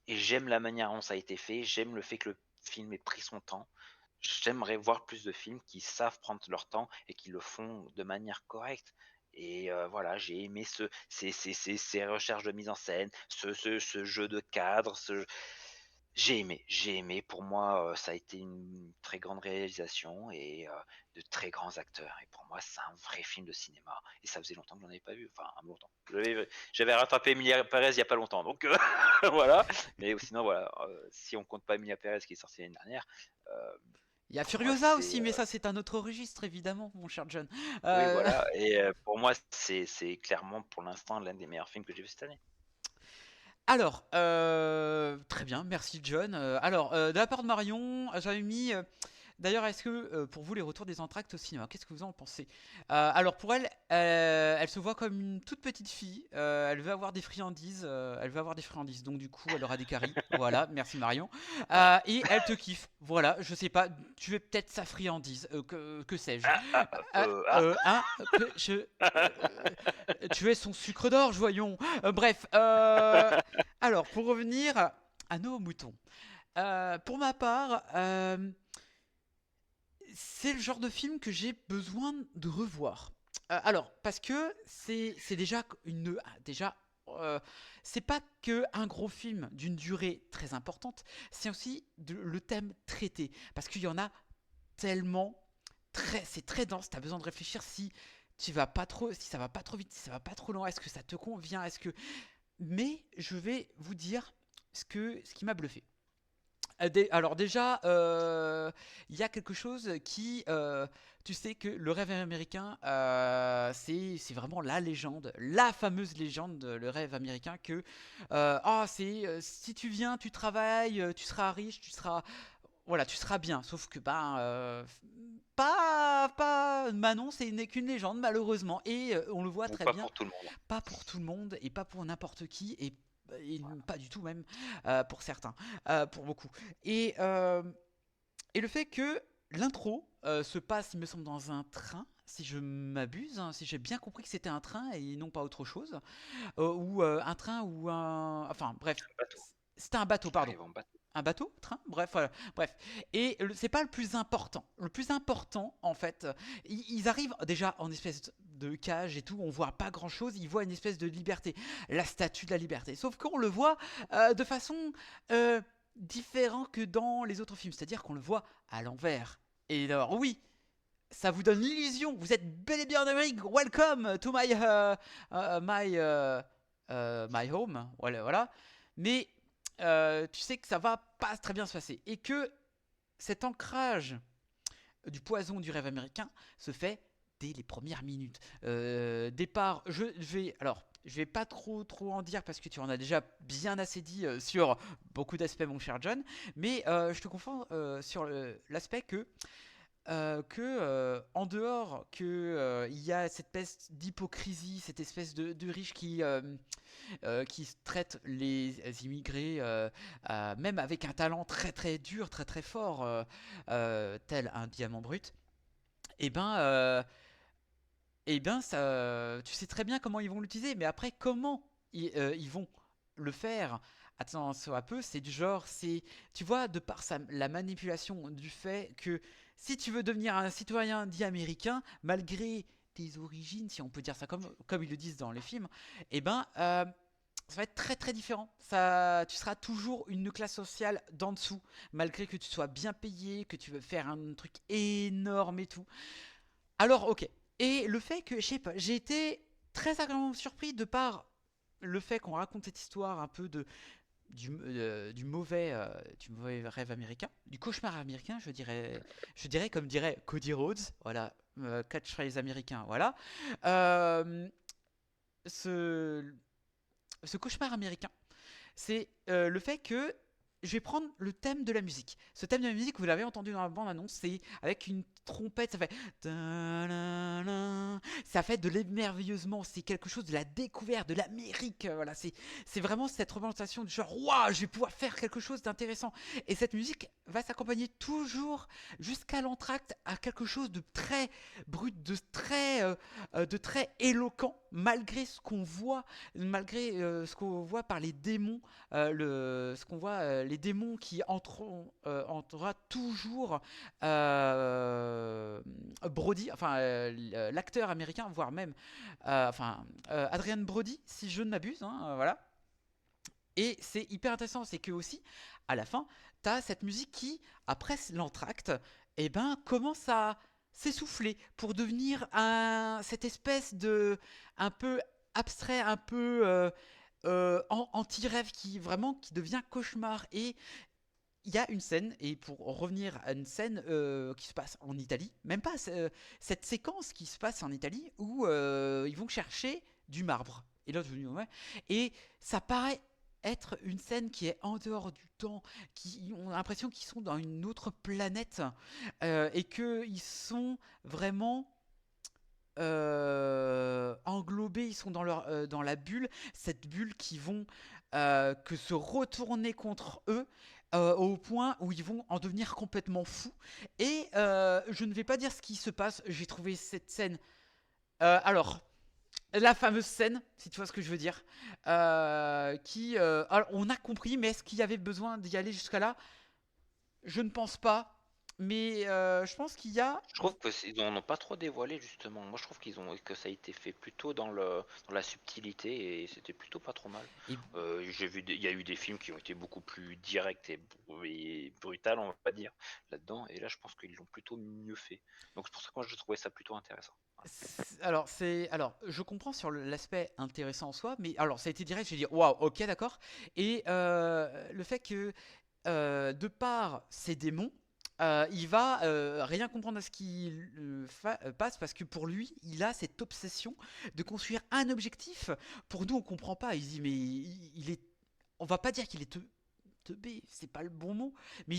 et j'aime la manière dont ça a été fait, j'aime le fait que le film ait pris son temps. J'aimerais voir plus de films qui savent prendre leur temps et qui le font de manière correcte. Et voilà, j'ai aimé ces recherches de mise en scène, ce jeu de cadre, j'ai aimé. Pour moi, ça a été une très grande réalisation et de très grands acteurs. Et pour moi, c'est un vrai film de cinéma. Et ça faisait longtemps que j'en avais pas vu. Enfin, longtemps. J'avais rattrapé Emilia Perez il y a pas longtemps. Donc voilà. Mais sinon, voilà. Si on compte pas Emilia Perez qui est sortie l'année dernière, euh, Il y a pour moi, Furiosa aussi, mais ça c'est un autre registre évidemment, mon cher John. oui, Euh, voilà. Et pour moi, c'est clairement pour l'instant l'un des meilleurs films que j'ai vu cette année. Alors, très bien, merci John. De la part de Marion, j'avais mis. D'ailleurs, est-ce que pour vous les retours des entractes au cinéma, qu'est-ce que vous en pensez? Alors pour elle, elle se voit comme une toute petite fille. Elle veut avoir des friandises. Elle veut avoir des friandises. Donc du coup, elle aura des caries. Voilà, merci Marion. Et elle te kiffe. Voilà, je sais pas. Tu es peut-être sa friandise. Que sais-je? Ah, ah, Hein, que je, tu es son sucre d'orge, voyons. Bref. Alors, pour revenir à nos moutons. Pour ma part, c'est le genre de film que j'ai besoin de revoir. Alors, parce que c'est déjà une. Déjà. C'est pas que un gros film d'une durée très importante, c'est aussi le thème traité. Parce qu'il y en a tellement. C'est très dense, t'as besoin de réfléchir si tu vas pas trop, si ça va pas trop vite, si ça va pas trop loin, est-ce que ça te convient, est-ce que. Mais je vais vous dire ce qui m'a bluffé. Alors déjà, il y a quelque chose qui, tu sais que le rêve américain, c'est vraiment la légende, la fameuse légende, le rêve américain que, c'est si tu viens, tu travailles, tu seras riche, tu seras, voilà, tu seras bien. Sauf que ben, pas Manon, c'est n'est qu'une légende malheureusement, et on le voit ou très pas bien, pour tout le monde. pas pour tout le monde et pas pour n'importe qui et pas du tout même pour certains, pour beaucoup. Et, euh, et le fait que l'intro se passe, il me semble, dans un train, si je m'abuse, hein, si j'ai bien compris que c'était un train et non pas autre chose, ou un train ou un... Enfin bref, Un bateau. c'était un bateau, Il pardon. arrive en bateau. Un bateau, train, bref, voilà. Bref. Et c'est pas le plus important. Le plus important, en fait, ils arrivent déjà en espèce de cage et tout. On voit pas grand chose. Ils voient une espèce de liberté, la statue de la liberté. Sauf qu'on le voit de façon euh, différente que dans les autres films. C'est-à-dire qu'on le voit à l'envers. Et alors, oui, ça vous donne l'illusion. Vous êtes bel et bien en Amérique. Welcome to my home. Voilà, voilà. Mais tu sais que ça va pas très bien se passer. Et que cet ancrage du poison du rêve américain se fait dès les premières minutes. Départ, je vais pas trop en dire parce que tu en as déjà bien assez dit sur beaucoup d'aspects, mon cher John. Mais je te confonds sur l'aspect que en dehors que il y a cette espèce d'hypocrisie, cette espèce de riche qui traite les immigrés même avec un talent très très dur, très très fort, tel un diamant brut, et ben ça, tu sais très bien comment ils vont l'utiliser, mais après comment ils vont le faire. Attends, soit peu, c'est du genre, tu vois, de par la manipulation du fait que si tu veux devenir un citoyen dit américain, malgré tes origines, si on peut dire ça comme ils le disent dans les films, et ben, ça va être très très différent. Tu seras toujours une classe sociale d'en dessous, malgré que tu sois bien payé, que tu veux faire un truc énorme et tout. Alors, ok. Et le fait que, je sais pas, j'ai été très agréablement surpris de par le fait qu'on raconte cette histoire un peu du mauvais rêve américain, du cauchemar américain, je dirais comme dirait Cody Rhodes, voilà, catchphrase américain, voilà. Euh, ce, ce cauchemar américain, c'est le fait que je vais prendre le thème de la musique. Ce thème de la musique, vous l'avez entendu dans la bande-annonce, c'est avec une trompette, ça fait ça fait de l'émerveilleusement, c'est quelque chose de la découverte, de l'Amérique. Voilà, c'est vraiment cette représentation du genre, waouh, je vais pouvoir faire quelque chose d'intéressant. Et cette musique va s'accompagner toujours jusqu'à l'entracte à quelque chose de très brut, de très éloquent, malgré ce qu'on voit par les démons, ce qu'on voit, les démons qui entrera toujours Brody, enfin l'acteur américain, voire même Adrian Brody, si je ne m'abuse, hein, voilà. Et c'est hyper intéressant, c'est que aussi, à la fin, t'as cette musique qui, après l'entracte, eh ben, commence à s'essouffler pour devenir cette espèce de un peu abstrait, un peu anti-rêve qui devient cauchemar. Et il y a une scène, et pour revenir à une scène qui se passe en Italie, même pas cette séquence qui se passe en Italie où ils vont chercher du marbre. Et là, je me dis, ouais. Et ça paraît être une scène qui est en dehors du temps, qui on a l'impression qu'ils sont dans une autre planète et qu'ils sont vraiment englobés, ils sont dans la bulle, cette bulle qui vont que se retourner contre eux au point où ils vont en devenir complètement fous. Et je ne vais pas dire ce qui se passe, j'ai trouvé cette scène. Alors, la fameuse scène, si tu vois ce que je veux dire, alors, on a compris, mais est-ce qu'il y avait besoin d'y aller jusqu'à là? Je ne pense pas. Mais je pense qu'il y a. Je trouve que ils n'en ont pas trop dévoilé justement. Moi, je trouve que ça a été fait plutôt dans la subtilité et c'était plutôt pas trop mal. Et Il y a eu des films qui ont été beaucoup plus directs et brutal, on va dire, là-dedans. Et là, je pense qu'ils l'ont plutôt mieux fait. Donc c'est pour ça que moi, je trouvais ça plutôt intéressant. Alors, je comprends sur l'aspect intéressant en soi, mais alors ça a été direct, j'ai dit waouh, ok, d'accord. Et le fait que de par ses démons, il va rien comprendre à ce qui passe parce que pour lui, il a cette obsession de construire un objectif. Pour nous, on comprend pas. Il se dit mais il est, on va pas dire qu'il est teubé, c'est pas le bon mot, mais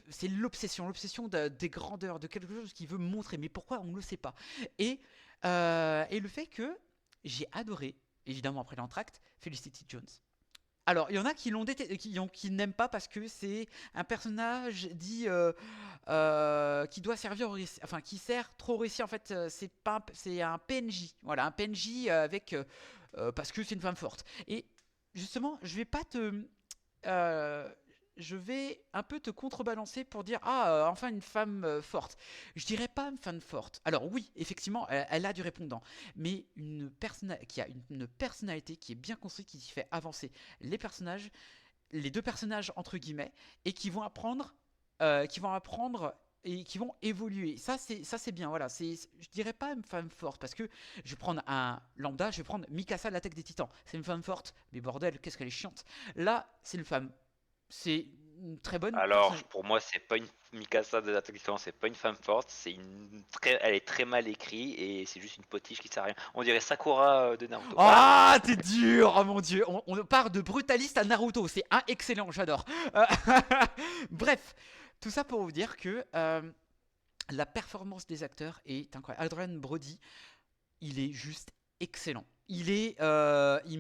c'est l'obsession des grandeurs, de quelque chose qu'il veut montrer. Mais pourquoi on ne le sait pas. Et le fait que j'ai adoré, évidemment après l'entracte, Felicity Jones. Alors, il y en a qui qui n'aiment pas parce que c'est un personnage dit qui doit servir enfin qui sert trop au récit. En fait, c'est pas, c'est un PNJ. Voilà, un PNJ parce que c'est une femme forte. Et justement, euh, je vais un peu te contrebalancer pour dire enfin une femme forte. Je dirais pas une femme forte. Alors oui, effectivement, elle a du répondant, mais une personne qui a une personnalité qui est bien construite, qui fait avancer les personnages, les deux personnages entre guillemets, et qui vont apprendre et qui vont évoluer. Ça c'est bien. Voilà, je dirais pas une femme forte parce que je vais prendre un lambda, je vais prendre Mikasa de l'attaque des Titans. C'est une femme forte, mais bordel, qu'est-ce qu'elle est chiante. Là, c'est une très bonne Alors, personne. pour moi, c'est pas une Mikasa de l'attaque des Titans, c'est pas une femme forte, elle est très mal écrite et c'est juste une potiche qui sert à rien. On dirait Sakura de Naruto. Voilà. Ah, t'es dur, oh mon dieu. On part de brutaliste à Naruto, c'est un excellent, j'adore. Euh, Bref, tout ça pour vous dire que la performance des acteurs est incroyable. Adrian Brody, il est juste excellent. Euh, il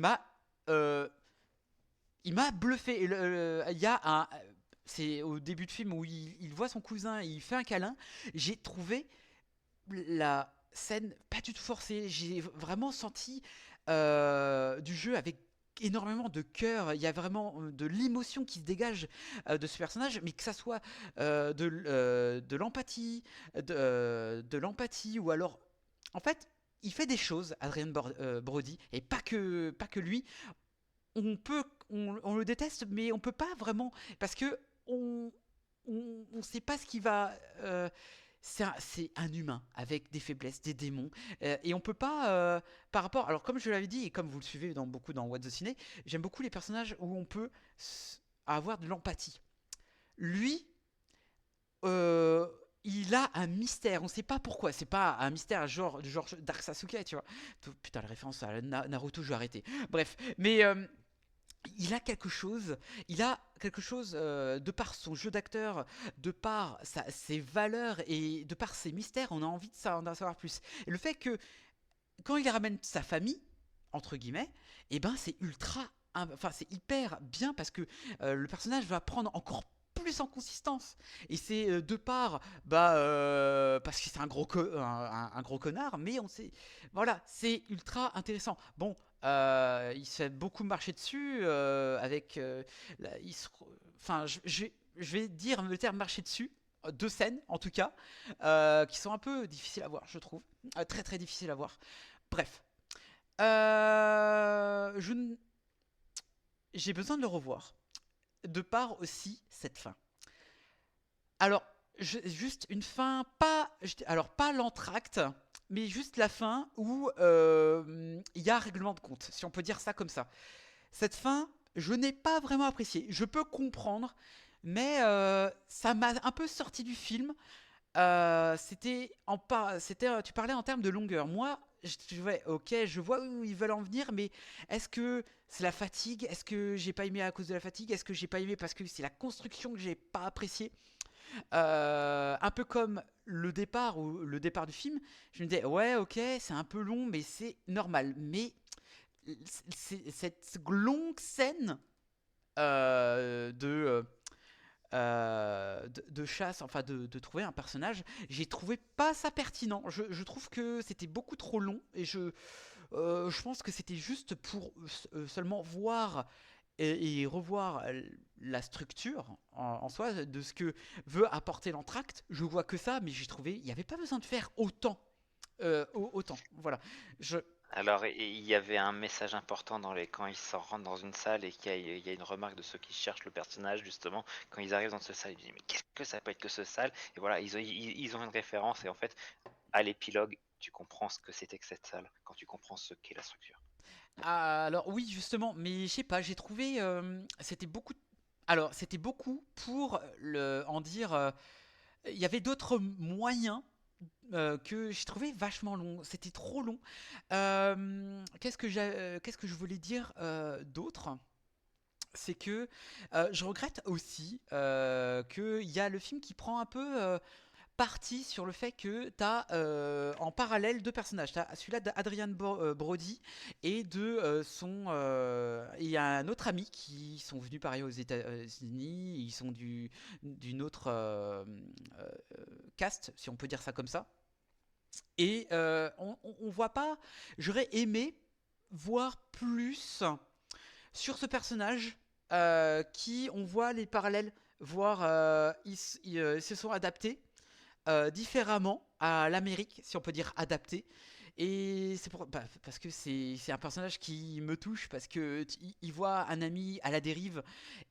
m'a bluffé. Il y a c'est au début de film où il voit son cousin, il fait un câlin. J'ai trouvé la scène pas du tout forcée. J'ai vraiment senti du jeu avec énormément de cœur. Il y a vraiment de l'émotion qui se dégage de ce personnage, mais que ça soit de l'empathie, de l'empathie, ou alors, en fait, il fait des choses, Adrien Brody, et pas que lui. On le déteste, mais on peut pas vraiment, parce que on sait pas c'est un humain avec des faiblesses, des démons, et on peut pas, par rapport. Alors comme je l'avais dit et comme vous le suivez beaucoup dans What the Ciné, j'aime beaucoup les personnages où on peut avoir de l'empathie. Lui, euh, il a un mystère, on sait pas pourquoi, c'est pas un mystère genre du genre Dark Sasuke, tu vois. Putain, la référence à Naruto, je vais arrêter. Bref, mais il a quelque chose, de par son jeu d'acteur, de par ses valeurs et de par ses mystères, on a envie d'en savoir plus. Et le fait que quand il ramène sa famille, entre guillemets, et ben c'est enfin c'est hyper bien parce que le personnage va prendre encore plus en consistance. Et c'est de part, parce que c'est un gros connard, mais on sait, voilà, c'est ultra intéressant. Bon, il se fait beaucoup marcher dessus avec, enfin, je vais dire le terme marcher dessus. Deux scènes en tout cas, qui sont un peu difficiles à voir, je trouve. Très très difficiles à voir. Bref. Je J'ai besoin de le revoir. De part aussi cette fin. Alors, juste une fin, alors pas l'entracte, mais juste la fin où il y a un règlement de compte, si on peut dire ça comme ça. Cette fin, je n'ai pas vraiment apprécié. Je peux comprendre, mais ça m'a un peu sorti du film. Tu parlais en termes de longueur. Moi, ouais, ok, je vois où ils veulent en venir, mais est-ce que c'est la fatigue? Est-ce que j'ai pas aimé à cause de la fatigue? Est-ce que j'ai pas aimé parce que c'est la construction que j'ai pas appréciée? Un peu comme le départ du film, je me disais ouais, ok, c'est un peu long, mais c'est normal. Mais cette longue scène de chasse, enfin de trouver un personnage, j'ai trouvé pas ça pertinent. Je trouve que c'était beaucoup trop long et je pense que c'était juste pour seulement voir et revoir la structure en soi de ce que veut apporter l'entracte. Je vois que ça, mais j'ai trouvé il n'y avait pas besoin de faire autant. Autant, voilà. Je, Alors, il y avait un message important quand ils s'en rentrent dans une salle et qu'il y a une remarque de ceux qui cherchent le personnage, justement, quand ils arrivent dans ce salle, ils disent mais qu'est-ce que ça peut être que ce salle? Et voilà, ils ont une référence et en fait, à l'épilogue, tu comprends ce que c'était que cette salle, quand tu comprends ce qu'est la structure. alors oui, justement, mais je sais pas, j'ai trouvé c'était beaucoup. Alors c'était beaucoup pour en dire. Il y avait d'autres moyens que j'ai trouvé vachement long. C'était trop long. Qu'est-ce que je voulais dire d'autre? C'est que je regrette aussi qu'il y a le film qui prend un peu parti sur le fait que tu as en parallèle deux personnages. Tu as celui-là d'Adrian Brody et il y a un autre ami qui sont venus pareil aux États-Unis. Ils sont d'une autre caste, si on peut dire ça comme ça. Et on voit pas. J'aurais aimé voir plus sur ce personnage qui on voit les parallèles, voir ils se sont adaptés différemment à l'Amérique, si on peut dire adapté. Et parce que c'est un personnage qui me touche, parce que il voit un ami à la dérive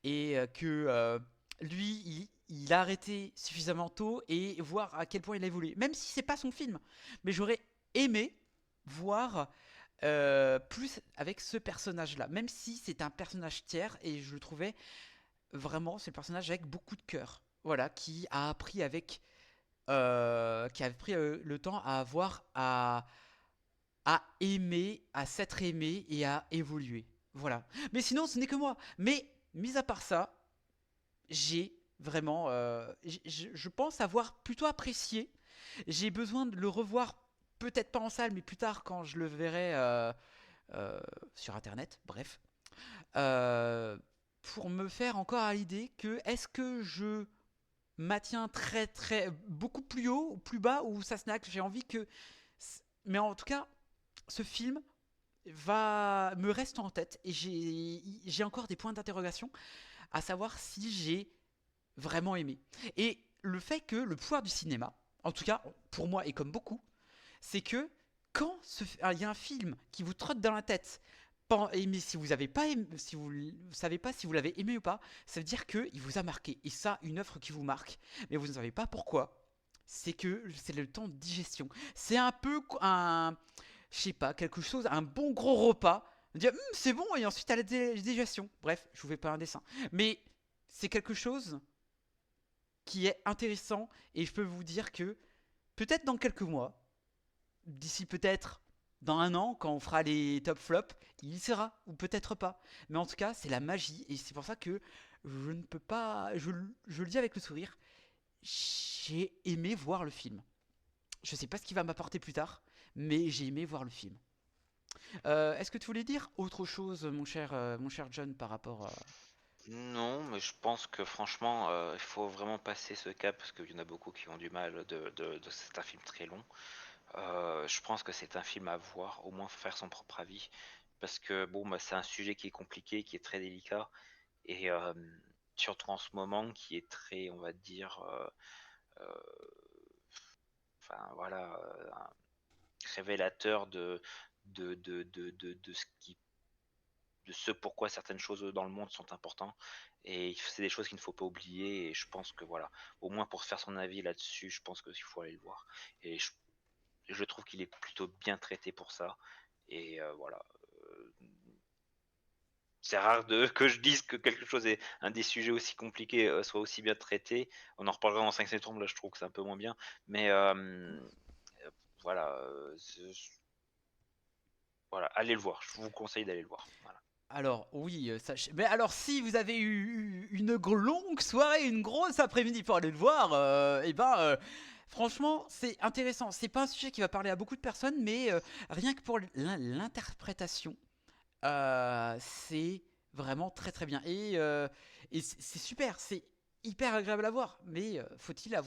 et que lui, il a arrêté suffisamment tôt et voir à quel point il a évolué. Même si c'est pas son film, mais j'aurais aimé voir plus avec ce personnage-là, même si c'est un personnage tiers et je le trouvais vraiment, c'est un personnage avec beaucoup de cœur. Voilà, qui a pris le temps à à aimer, à s'être aimé et à évoluer. Voilà. Mais sinon, ce n'est que moi. Mais, mis à part ça, j'ai vraiment. Je pense avoir plutôt apprécié. J'ai besoin de le revoir, peut-être pas en salle, mais plus tard quand je le verrai euh, sur internet. Bref. Euh, pour me faire encore à l'idée que est-ce que je maintient très très beaucoup plus haut ou plus bas ou ça snack. J'ai envie que, mais en tout cas, ce film va me reste en tête et j'ai encore des points d'interrogation à savoir si j'ai vraiment aimé. Et le fait que le pouvoir du cinéma, en tout cas pour moi et comme beaucoup, c'est que quand il y a un film qui vous trotte dans la tête, mais si vous avez pas aimé, si vous savez pas si vous l'avez aimé ou pas, ça veut dire que il vous a marqué. Et ça, une œuvre qui vous marque, mais vous ne savez pas pourquoi. c'est que c'est le temps de digestion. C'est un peu je sais pas, quelque chose, un bon gros repas. Dire c'est bon et ensuite à la digestion. Bref, je vous fais pas un dessin. Mais c'est quelque chose qui est intéressant et je peux vous dire que peut-être dans quelques mois, d'ici peut-être dans un an, quand on fera les top flops, il y sera, ou peut-être pas. Mais en tout cas, c'est la magie, et c'est pour ça que je ne peux pas... Je le dis avec le sourire, j'ai aimé voir le film. Je sais pas ce qu'il va m'apporter plus tard, mais j'ai aimé voir le film. Est-ce que tu voulais dire autre chose, mon cher John, par rapport à... Non, mais je pense que franchement, il faut vraiment passer ce cap parce qu'il y en a beaucoup qui ont du mal c'est un film très long. Je pense que c'est un film à voir, au moins faire son propre avis, parce que bon, bah, c'est un sujet qui est compliqué, qui est très délicat, et surtout en ce moment, qui est très, on va dire, euh, enfin voilà, révélateur de ce qui, de ce pourquoi certaines choses dans le monde sont importantes, et c'est des choses qu'il ne faut pas oublier, et je pense que voilà, au moins pour se faire son avis là-dessus, je pense qu'il faut aller le voir, et je trouve qu'il est plutôt bien traité pour ça. Et voilà. Euh, c'est rare que je dise que quelque chose est un des sujets aussi compliqués soit aussi bien traité. On en reparlera en 5 septembre, là je trouve que c'est un peu moins bien. Mais voilà. Voilà, allez le voir. Je vous conseille d'aller le voir. Voilà. Alors, oui, mais alors, si vous avez eu une longue soirée, une grosse après-midi pour aller le voir, franchement, c'est intéressant. C'est pas un sujet qui va parler à beaucoup de personnes, mais rien que pour l'interprétation, c'est vraiment très très bien. Et c'est super, c'est hyper agréable à voir, mais faut-il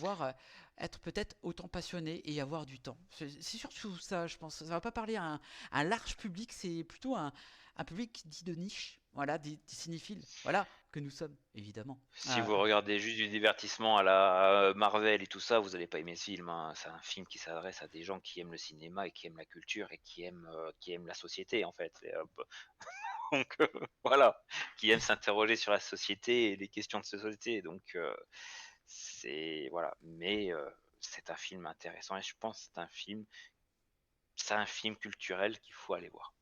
être peut-être autant passionné et avoir du temps. C'est surtout ça, je pense. Ça va pas parler à un large public, c'est plutôt un public dit de niche, voilà, des cinéphiles, voilà, que nous sommes, évidemment. Si vous regardez juste du divertissement à la Marvel et tout ça, vous allez pas aimer ce film, hein. C'est un film qui s'adresse à des gens qui aiment le cinéma et qui aiment la culture et qui aiment la société en fait. Donc voilà, qui aiment s'interroger sur la société et les questions de société. Donc c'est voilà, mais c'est un film intéressant et je pense que c'est un film culturel qu'il faut aller voir.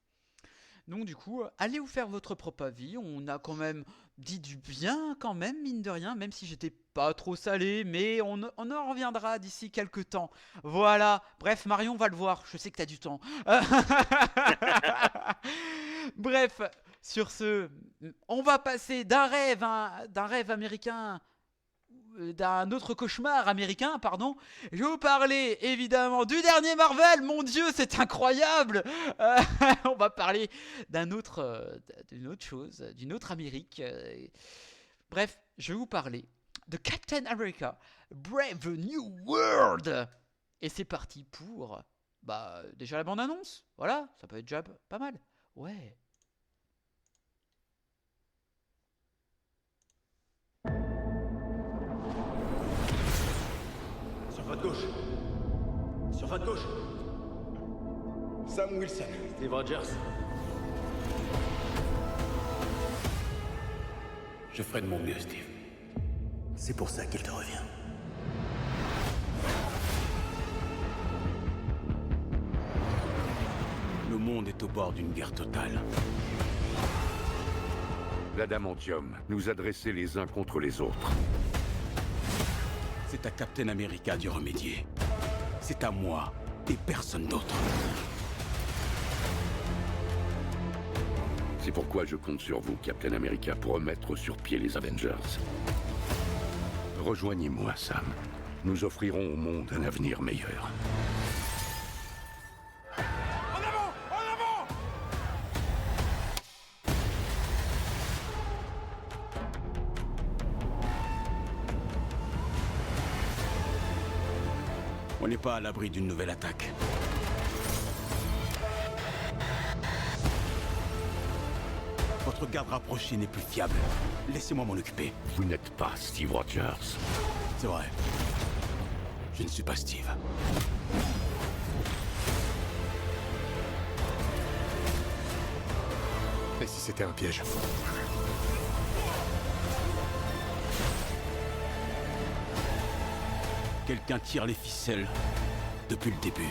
Donc du coup, allez vous faire votre propre avis. On a quand même dit du bien, quand même, mine de rien, même si j'étais pas trop salé, mais on en reviendra d'ici quelques temps. Voilà. Bref, Marion va le voir. Je sais que t'as du temps. Bref, sur ce, on va passer d'un rêve américain, d'un autre cauchemar américain, pardon. Je vais vous parler évidemment du dernier Marvel. Mon Dieu, c'est incroyable. On va parler d'une autre chose, d'une autre Amérique. Bref, je vais vous parler de Captain America, Brave New World. Et c'est parti pour, déjà la bande-annonce. Voilà, ça peut être déjà pas mal. Ouais. Sur votre gauche. Sur votre gauche. Sam Wilson. Steve Rogers. Je ferai de mon mieux, Steve. C'est pour ça qu'il te revient. Le monde est au bord d'une guerre totale. L'adamantium nous a dressés les uns contre les autres. C'est à Captain America d'y remédier. C'est à moi et personne d'autre. C'est pourquoi je compte sur vous, Captain America, pour remettre sur pied les Avengers. Rejoignez-moi, Sam. Nous offrirons au monde un avenir meilleur. En avant! En avant! On n'est pas à l'abri d'une nouvelle attaque. Votre garde rapprochée n'est plus fiable. Laissez-moi m'en occuper. Vous n'êtes pas Steve Rogers. C'est vrai. Je ne suis pas Steve. Et si c'était un piège? quelqu'un tire les ficelles depuis le début.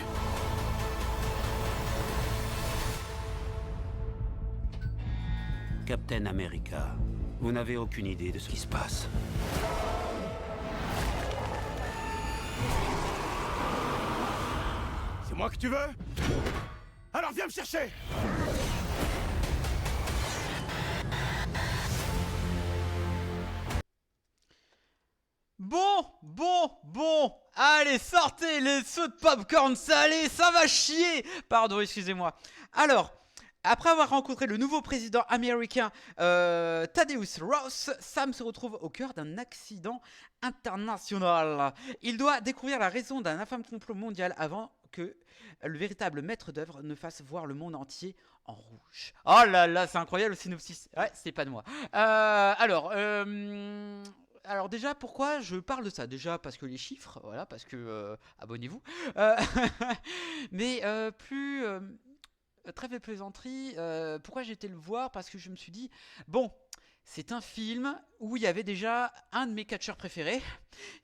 Captain America, vous n'avez aucune idée de ce qui se passe. C'est moi que tu veux? Alors viens me chercher! Bon, allez, sortez les sauts de popcorn salé, ça va chier. Pardon, excusez-moi. Alors, après avoir rencontré le nouveau président américain Thaddeus Ross, Sam se retrouve au cœur d'un accident international. Il doit découvrir la raison d'un infâme complot mondial avant que le véritable maître d'œuvre ne fasse voir le monde entier en rouge. Oh là là, c'est incroyable le synopsis. Ouais, c'est pas de moi. Alors déjà, pourquoi je parle de ça? Déjà parce que les chiffres, voilà, parce que abonnez-vous. Mais plus trêve de plaisanterie. Pourquoi j'ai été le voir? Parce que je me suis dit, bon, c'est un film où il y avait déjà un de mes catcheurs préférés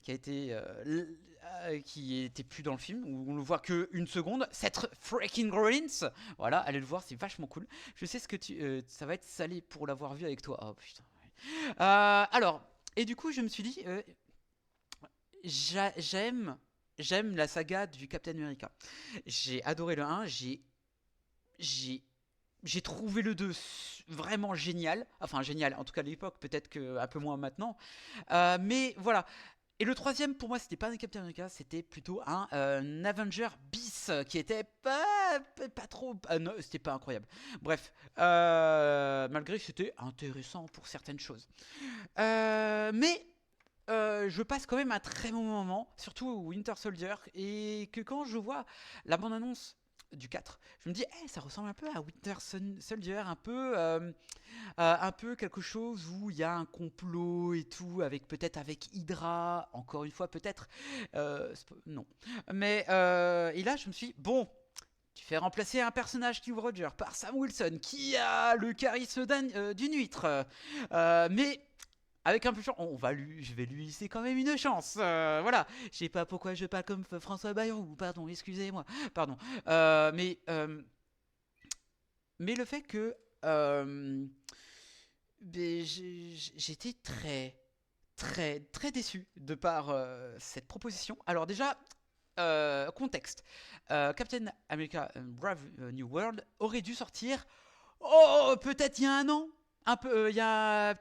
qui a été qui était plus dans le film, où on le voit que une seconde. Seth freaking Rollins. Voilà, allez le voir, c'est vachement cool. Je sais ce que ça va être salé pour l'avoir vu avec toi. Oh putain. Alors. Et du coup, je me suis dit, j'aime la saga du Captain America. J'ai adoré le 1, j'ai trouvé le 2 vraiment génial. Enfin, génial, en tout cas à l'époque, peut-être qu'un peu moins maintenant. Mais voilà. Et le troisième, pour moi, c'était pas un Captain America, c'était plutôt un Avenger bis, qui était pas trop... non, c'était pas incroyable. Bref, malgré que c'était intéressant pour certaines choses. Mais je passe quand même un très bon moment, surtout au Winter Soldier, et que quand je vois la bande-annonce du 4, je me dis, ça ressemble un peu à Winter Soldier, un peu quelque chose où il y a un complot et tout, peut-être avec Hydra, encore une fois peut-être, non. Mais, et là je me suis dit, bon, tu fais remplacer un personnage Steve Rogers par Sam Wilson, qui a le charisme d'une huître, mais... Avec un peu de chance, je vais lui laisser quand même une chance. Voilà, je sais pas pourquoi je parle comme François Bayrou. Pardon, excusez-moi. Pardon. Mais le fait que j'étais très déçu de par cette proposition. Alors déjà, contexte. Captain America Brave New World aurait dû sortir, peut-être il y a un an. Un peu, il y a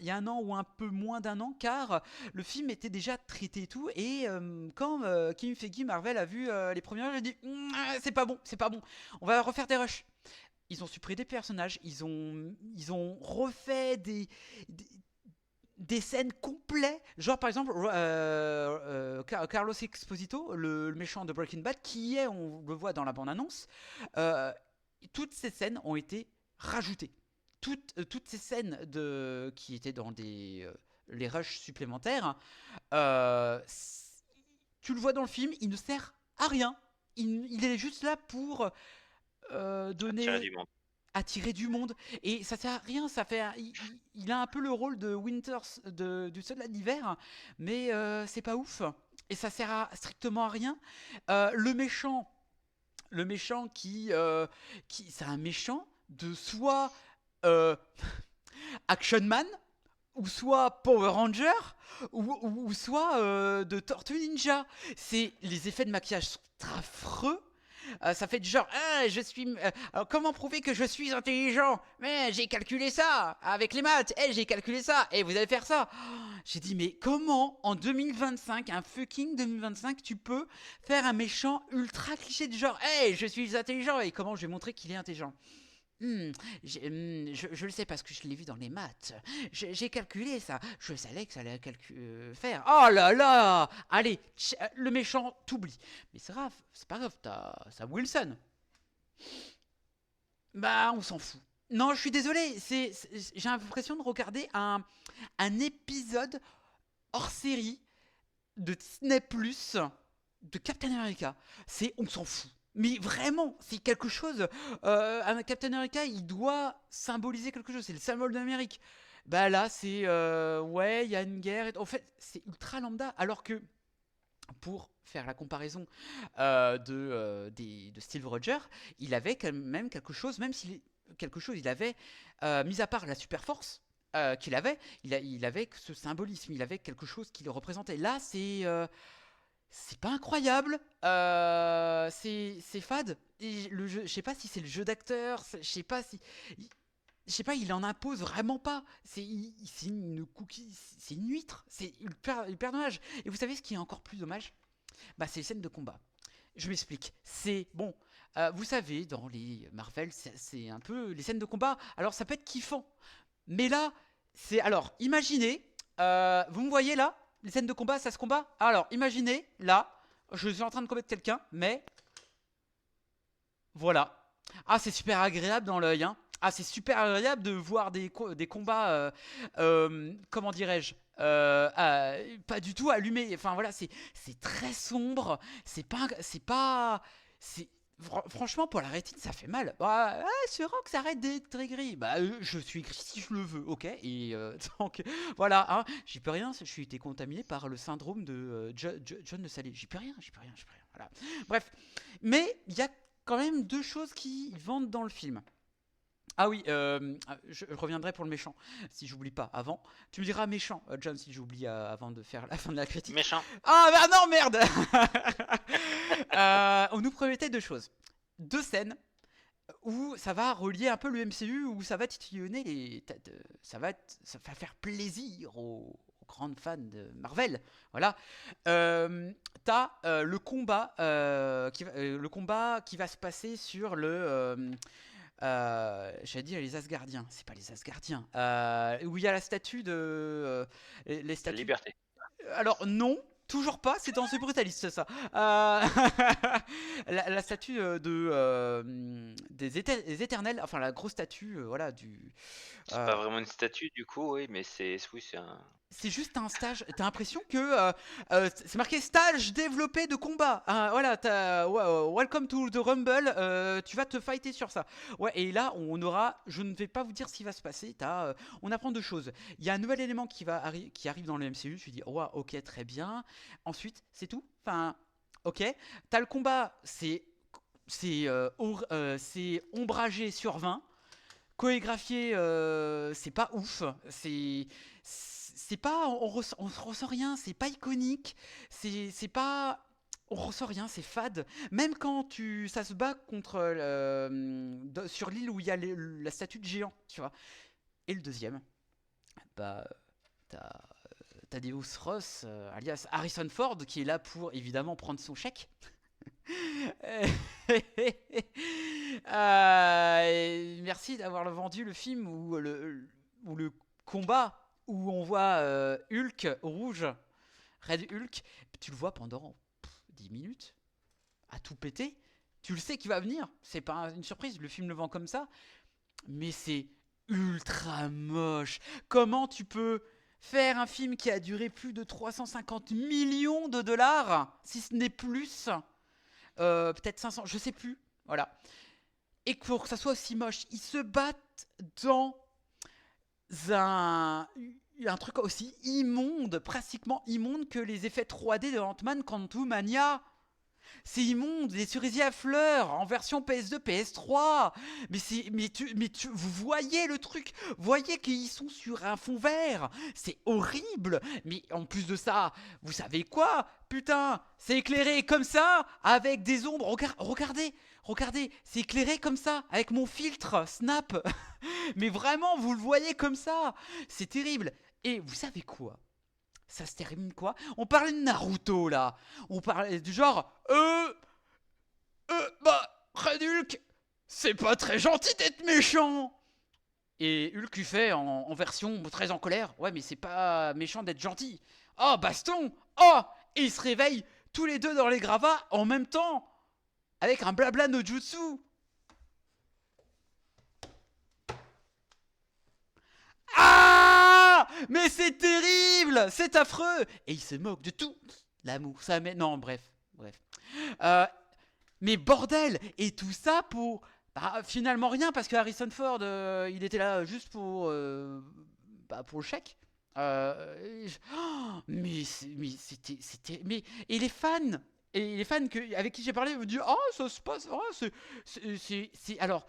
un an ou un peu moins d'un an, car le film était déjà traité et tout. Et quand Kevin Feige Marvel a vu les premiers, il a dit c'est pas bon, on va refaire des rushs. Ils ont supprimé des personnages, ils ont refait des scènes complètes, genre par exemple Carlos Exposito, le méchant de Breaking Bad, on le voit dans la bande-annonce. Toutes ces scènes ont été rajoutées. Toutes ces scènes qui étaient dans les rushs supplémentaires, tu le vois dans le film, il ne sert à rien. Il est juste là pour attirer du monde. Et ça sert à rien. Il a un peu le rôle de Winters, du soldat d'hiver, mais c'est pas ouf. Et ça sert strictement à rien. Le méchant qui c'est un méchant de soit Action Man, ou soit Power Ranger, ou soit de Tortue Ninja. Les effets de maquillage sont affreux. Ça fait du genre, comment prouver que je suis intelligent? Mais j'ai calculé ça avec les maths. J'ai calculé ça. Et vous allez faire ça. J'ai dit, mais comment en 2025, un fucking 2025, tu peux faire un méchant ultra cliché du genre, je suis intelligent, et comment je vais montrer qu'il est intelligent? Je le sais parce que je l'ai vu dans les maths. J'ai calculé ça. Je savais que ça allait faire. Oh là là! Allez, le méchant t'oublie. Mais c'est grave, c'est pas grave, t'as Sam Wilson. Bah, on s'en fout. Non, je suis désolé. J'ai l'impression de regarder un épisode hors série de Disney Plus de Captain America. On s'en fout. Mais vraiment, c'est quelque chose. Un Captain America, il doit symboliser quelque chose. C'est le symbole d'Amérique. Bah là, c'est ouais, il y a une guerre. En fait, c'est ultra lambda. Alors que pour faire la comparaison de Steve Rogers, il avait quand même quelque chose, même s'il quelque chose, il avait, mis à part la super force qu'il avait, il avait ce symbolisme, il avait quelque chose qui le représentait. Là, c'est pas incroyable, c'est fade. Et le jeu, je sais pas si c'est le jeu d'acteur, je sais pas si. Je sais pas, il en impose vraiment pas. C'est une cookie, c'est une huître. C'est hyper dommage. Et vous savez ce qui est encore plus dommage? Bah, c'est les scènes de combat. Je m'explique. C'est bon. Vous savez, dans les Marvel, c'est un peu les scènes de combat. Alors, ça peut être kiffant. Mais là, c'est. Alors, imaginez. Vous me voyez là? Les scènes de combat, ça se combat. Alors, imaginez, là. Je suis en train de combattre quelqu'un, mais. Voilà. Ah, c'est super agréable dans l'œil, hein. Ah, c'est super agréable de voir des combats, comment dirais-je, pas du tout allumés. Enfin voilà, c'est très sombre. Franchement, pour la rétine, ça fait mal. Bah, c'est rare que ça arrête d'être très gris. Bah, je suis gris si je le veux, ok. Et donc, voilà, hein, j'y peux rien. J'ai été contaminé par le syndrome de John de Salé. J'y peux rien. Voilà. Bref, mais il y a quand même deux choses qui vendent dans le film. Ah oui, je reviendrai pour le méchant, si j'oublie pas avant. Tu me diras méchant, John, si j'oublie avant de faire la fin de la critique. Méchant. Ah bah non, merde. On nous promettait deux choses. Deux scènes où ça va relier un peu le MCU, où ça va titillonner ça va faire plaisir aux grandes fans de Marvel. Voilà. T'as le combat qui va se passer sur j'allais dire les Asgardiens, c'est pas les Asgardiens, où il y a la statue de les La statues. liberté. Alors non, toujours pas, c'est dans The Brutalist ça. La statue des Éternels, enfin la grosse statue, voilà du. C'est pas vraiment une statue du coup, oui, mais c'est un. C'est juste un stage. T'as l'impression que c'est marqué stage développé de combat. Voilà, welcome to the Rumble. Tu vas te fighter sur ça. Ouais, et là, on aura. Je ne vais pas vous dire ce qui va se passer. On apprend deux choses. Il y a un nouvel élément qui arrive dans le MCU. Je me dis, ouais, ok, très bien. Ensuite, c'est tout. Enfin, ok. T'as le combat. C'est ombragé sur 20. Chorégraphié, c'est pas ouf. C'est pas, on ressent rien, c'est pas iconique, c'est pas, on ressent rien, c'est fade. Même quand ça se bat contre sur l'île où il y a la statue de géant, tu vois. Et le deuxième, bah, t'as Deus Ross, alias Harrison Ford, qui est là pour évidemment prendre son chèque. Merci d'avoir vendu le film où le combat où on voit Hulk rouge, Red Hulk, tu le vois pendant 10 minutes à tout péter. Tu le sais qu'il va venir, c'est pas une surprise, le film le vend comme ça, mais c'est ultra moche. Comment tu peux faire un film qui a duré plus de 350 millions de dollars, si ce n'est plus, peut-être 500, je sais plus, voilà. Et pour que ça soit aussi moche, ils se battent dans un truc aussi immonde, pratiquement immonde que les effets 3D de Ant-Man Quantumania. C'est immonde, des cerisiers à fleurs en version PS2, PS3. Vous voyez le truc, vous voyez qu'ils sont sur un fond vert. C'est horrible. Mais en plus de ça, vous savez quoi? Putain, c'est éclairé comme ça, avec des ombres. Regardez, c'est éclairé comme ça, avec mon filtre Snap. Mais vraiment, vous le voyez comme ça. C'est terrible. Et vous savez quoi? Ça se termine quoi? On parlait de Naruto là. On parlait du genre Red Hulk, c'est pas très gentil d'être méchant. Et Hulk lui fait en version très en colère, ouais mais c'est pas méchant d'être gentil. Oh baston. Oh. Et ils se réveillent tous les deux dans les gravats en même temps, avec un blabla no jutsu. Ah! Mais c'est terrible! C'est affreux! Et il se moque de tout. L'amour, ça met... Non, bref. Mais bordel! Et tout ça pour... finalement rien, parce que Harrison Ford, il était là juste pour bah, pour le chèque. Mais et les fans avec qui j'ai parlé me disent, oh, ça se passe, oh, alors.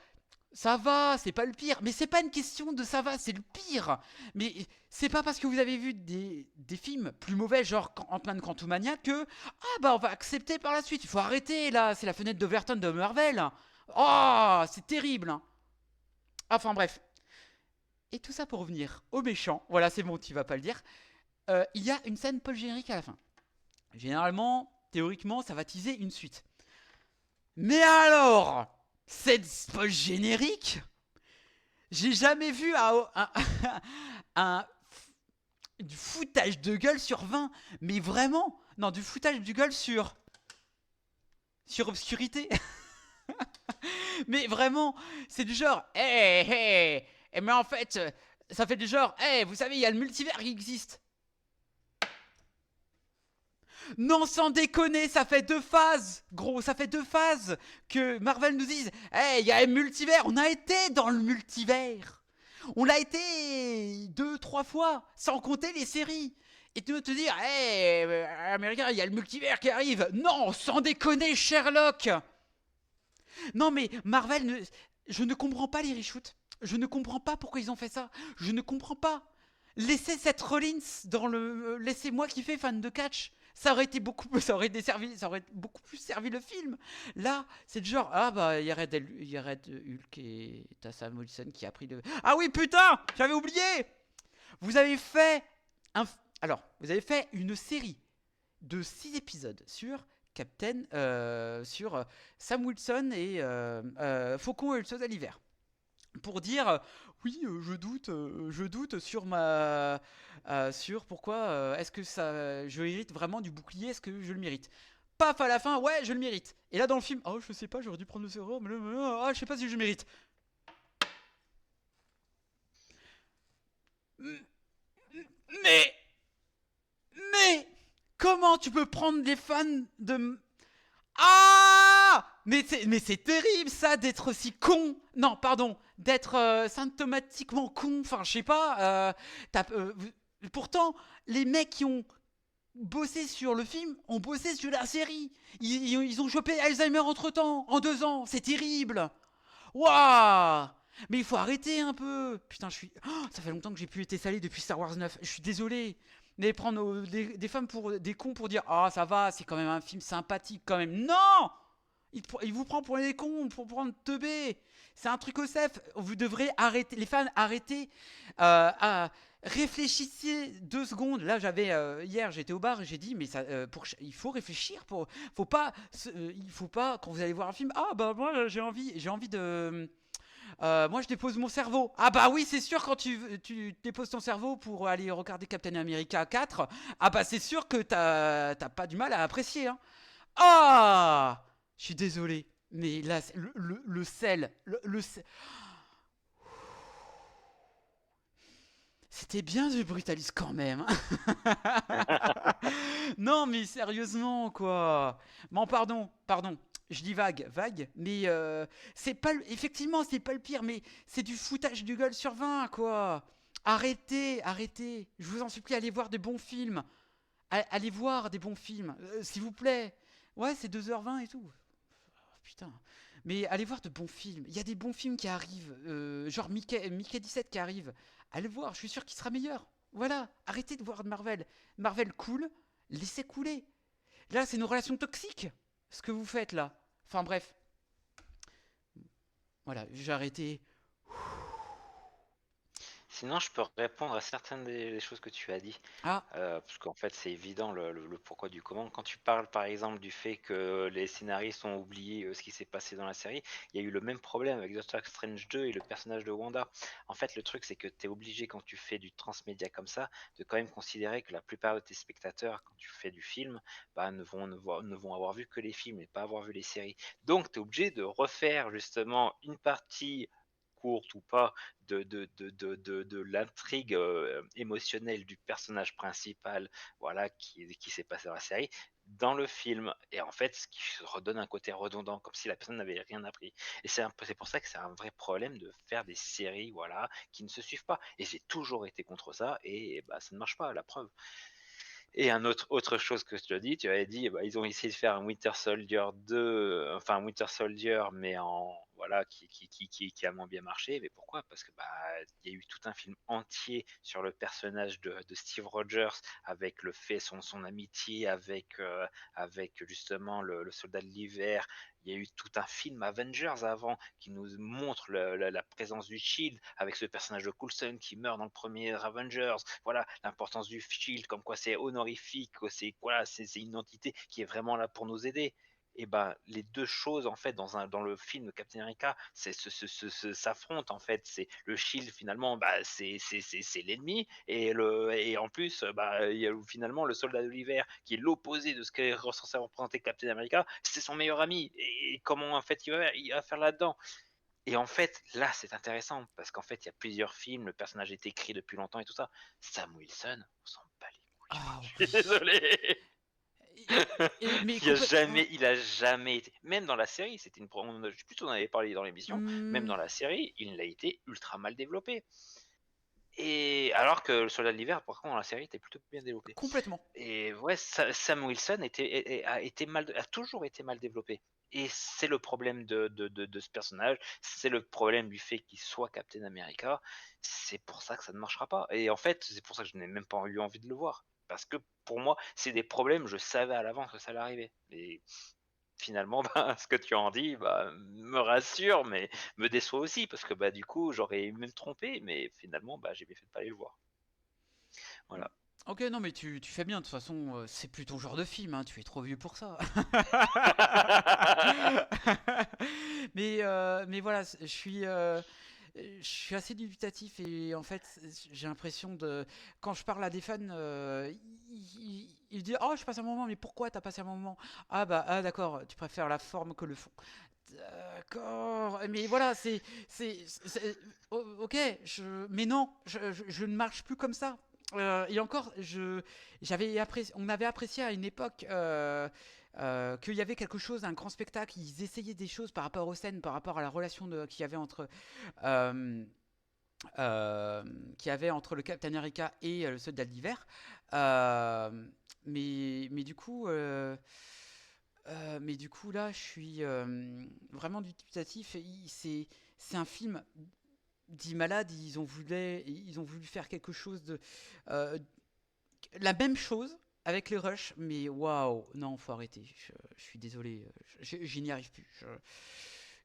Ça va, c'est pas le pire. Mais c'est pas une question de ça va, c'est le pire. Mais c'est pas parce que vous avez vu des films plus mauvais, genre Ant-Man Quantumania, que ah bah on va accepter par la suite. Il faut arrêter là, c'est la fenêtre d'Overton de Marvel. Oh, c'est terrible. Hein. Enfin bref. Et tout ça pour revenir au méchant. Voilà, c'est bon, tu vas pas le dire. Il y a une scène post-générique à la fin. Généralement, théoriquement, ça va teaser une suite. Mais alors, cette post-générique, j'ai jamais vu du foutage de gueule sur 20. Mais vraiment, non, du foutage de gueule sur Obscurité. Mais vraiment, c'est du genre, mais en fait, ça fait du genre, vous savez, il y a le multivers qui existe. Non, sans déconner, ça fait 2 phases, gros, ça fait 2 phases que Marvel nous dise, il y a un multivers, on a été dans le multivers. On l'a été 2-3 fois, sans compter les séries. Et tu veux te dire, américain, il y a le multivers qui arrive. Non, sans déconner, Sherlock. Non, mais Marvel, je ne comprends pas les reshoots. Je ne comprends pas pourquoi ils ont fait ça. Je ne comprends pas. Laissez Seth Rollins dans le. Laissez-moi kiffer fan de catch. Ça aurait beaucoup plus servi le film. Là, c'est du genre, ah bah, il y a Red Hulk et t'as Sam Wilson qui a pris le. Ah oui, putain, j'avais oublié. Vous avez fait vous avez fait une série de 6 épisodes sur sur Sam Wilson et Faucon et le soldat d'hiver. Pour dire, oui, je doute sur sur pourquoi est-ce que je hérite vraiment du bouclier, est-ce que je le mérite. Paf, à la fin, ouais, je le mérite. Et là dans le film, oh, je sais pas, j'aurais dû prendre le sérum, je sais pas si je le mérite. Mais comment tu peux prendre des fans de. Ah, mais c'est terrible ça d'être aussi con. Non, pardon, d'être symptomatiquement con. Enfin, je sais pas. Pourtant, les mecs qui ont bossé sur le film ont bossé sur la série. Ils ont chopé Alzheimer entre-temps, en 2 ans. C'est terrible. Waouh. Mais il faut arrêter un peu. Putain, ça fait longtemps que j'ai plus été salé depuis Star Wars 9. Je suis désolé. Mais prendre des femmes pour des cons pour dire ah ça va, c'est quand même un film sympathique quand même. Non, il vous prend pour des cons, pour prendre teubé. C'est un truc au cef. Vous devrez arrêter, les fans, arrêtez. Réfléchissez 2 secondes. Là, hier, j'étais au bar et j'ai dit mais ça, il faut réfléchir. Il faut pas quand vous allez voir un film. Ah bah moi j'ai envie de. Moi je dépose mon cerveau. Ah bah oui, c'est sûr, quand tu déposes ton cerveau pour aller regarder Captain America 4, ah bah c'est sûr que t'as pas du mal à apprécier. Hein. Ah, je suis désolé, mais là le sel, c'était bien The Brutalist quand même. Non mais sérieusement quoi. Bon pardon. Je dis vague, mais effectivement, c'est pas le pire, mais c'est du foutage du gueule sur 20, quoi. Arrêtez. Je vous en supplie, allez voir des bons films. Allez voir des bons films, s'il vous plaît. Ouais, c'est 2h20 et tout. Oh, putain. Mais allez voir de bons films. Il y a des bons films qui arrivent, genre Mickey 17 qui arrive. Allez voir, je suis sûr qu'il sera meilleur. Voilà, arrêtez de voir Marvel. Marvel cool, laissez couler. Là, c'est une relation toxique, ce que vous faites là. Enfin bref. Voilà, j'ai arrêté. Sinon, je peux répondre à certaines des choses que tu as dit. Ah, Parce qu'en fait, c'est évident le pourquoi du comment. Quand tu parles, par exemple, du fait que les scénaristes ont oublié ce qui s'est passé dans la série, il y a eu le même problème avec Doctor Strange 2 et le personnage de Wanda. En fait, le truc, c'est que tu es obligé, quand tu fais du transmédia comme ça, de quand même considérer que la plupart de tes spectateurs, quand tu fais du film, bah, ne vont avoir vu que les films et pas avoir vu les séries. Donc, tu es obligé de refaire justement une partie courte ou pas de l'intrigue émotionnelle du personnage principal, voilà, qui s'est passé dans la série, dans le film, et en fait, ce qui redonne un côté redondant, comme si la personne n'avait rien appris. Et c'est pour ça que c'est un vrai problème de faire des séries, voilà, qui ne se suivent pas. Et j'ai toujours été contre ça, et bah, ça ne marche pas, la preuve. Et autre chose que je te dis, tu avais dit, bah, ils ont essayé de faire un Winter Soldier 2, enfin un Winter Soldier, mais en voilà, qui a moins bien marché. Mais pourquoi? Parce que bah il y a eu tout un film entier sur le personnage de Steve Rogers, avec son amitié avec justement le soldat de l'hiver. Il y a eu tout un film Avengers avant qui nous montre la présence du Shield avec ce personnage de Coulson qui meurt dans le premier Avengers. Voilà l'importance du Shield, comme quoi c'est honorifique, c'est voilà, c'est une entité qui est vraiment là pour nous aider. Et ben les deux choses en fait dans le film de Captain America, s'affrontent en fait. C'est le Shield finalement, bah c'est l'ennemi, et en plus bah il y a finalement le soldat de l'hiver qui est l'opposé de ce qu'est censé représenter Captain America. C'est son meilleur ami, et comment en fait il va faire là-dedans. Et en fait, là, c'est intéressant parce qu'en fait, il y a plusieurs films, le personnage est écrit depuis longtemps et tout ça. Sam Wilson, on s'en bat les couilles. Ah Je suis oui. désolé. Mais Il a complètement. jamais été. Même dans la série, c'était une. Je sais plus si on en avait parlé dans l'émission. Même Hmm, dans la série, il a été ultra mal développé. Et alors que le Soldat de l'hiver, par contre, dans la série, était plutôt bien développé. complètement. Et ouais, Sam Wilson a toujours été mal développé. Et c'est le problème de ce personnage, c'est le problème du fait qu'il soit Captain America. C'est pour ça que ça ne marchera pas. Et en fait, c'est pour ça que je n'ai même pas eu envie de le voir. Parce que pour moi, c'est des problèmes, je savais à l'avance que ça allait arriver. Et finalement, bah, ce que tu en dis bah, me rassure, mais me déçoit aussi. Parce que bah, du coup, j'aurais même trompé, mais finalement, bah, j'ai bien fait de pas aller le voir. Voilà. Ok, non, mais tu fais bien. De toute façon, c'est plus ton genre de film, hein, tu es trop vieux pour ça. Mais voilà, je suis assez dubitatif et en fait, j'ai l'impression de. Quand je parle à des fans, ils disent: Oh, je passe un moment, mais pourquoi t'as passé un moment? Ah, bah, ah, d'accord, tu préfères la forme que le fond. D'accord, mais voilà, ok, mais non, je ne marche plus comme ça. Et encore, on avait apprécié à une époque qu'il y avait quelque chose, un grand spectacle. Ils essayaient des choses par rapport aux scènes, par rapport à la relation qu'il y avait euh, euh, le Captain America et le soldat de l'hiver. Mais du coup. Mais du coup, là, je suis vraiment dubitatif. C'est un film dit malade. Ils ont voulu faire quelque chose euh, la même chose avec les rushs, mais waouh, non, faut arrêter. Je suis désolé, je n'y arrive plus.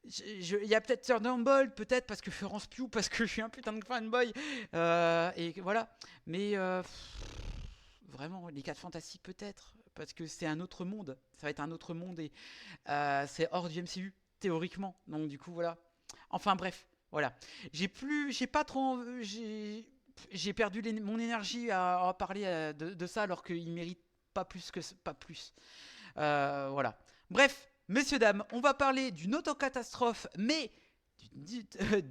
Il y a peut-être Thunderbolt, peut-être parce que Florence Pugh, parce que je suis un putain de fanboy, et voilà. Mais vraiment, les 4 fantastiques peut-être, parce que c'est un autre monde. Ça va être un autre monde et c'est hors du MCU théoriquement. Donc du coup voilà. Enfin bref, voilà. J'ai pas trop, j'ai perdu mon énergie à parler de ça alors qu'il mérite pas plus. Voilà. Bref, messieurs dames, on va parler d'une autocatastrophe, mais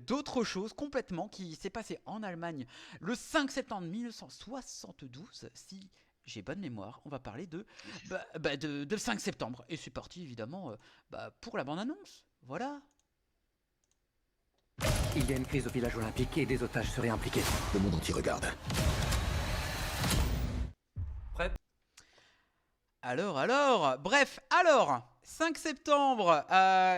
d'autre chose complètement qui s'est passé en Allemagne le 5 septembre 1972. Si j'ai bonne mémoire, on va parler de 5 septembre. Et c'est parti évidemment pour la bande-annonce. Voilà. Il y a une crise au village olympique et des otages seraient impliqués. Le monde entier regarde. Bref, 5 septembre,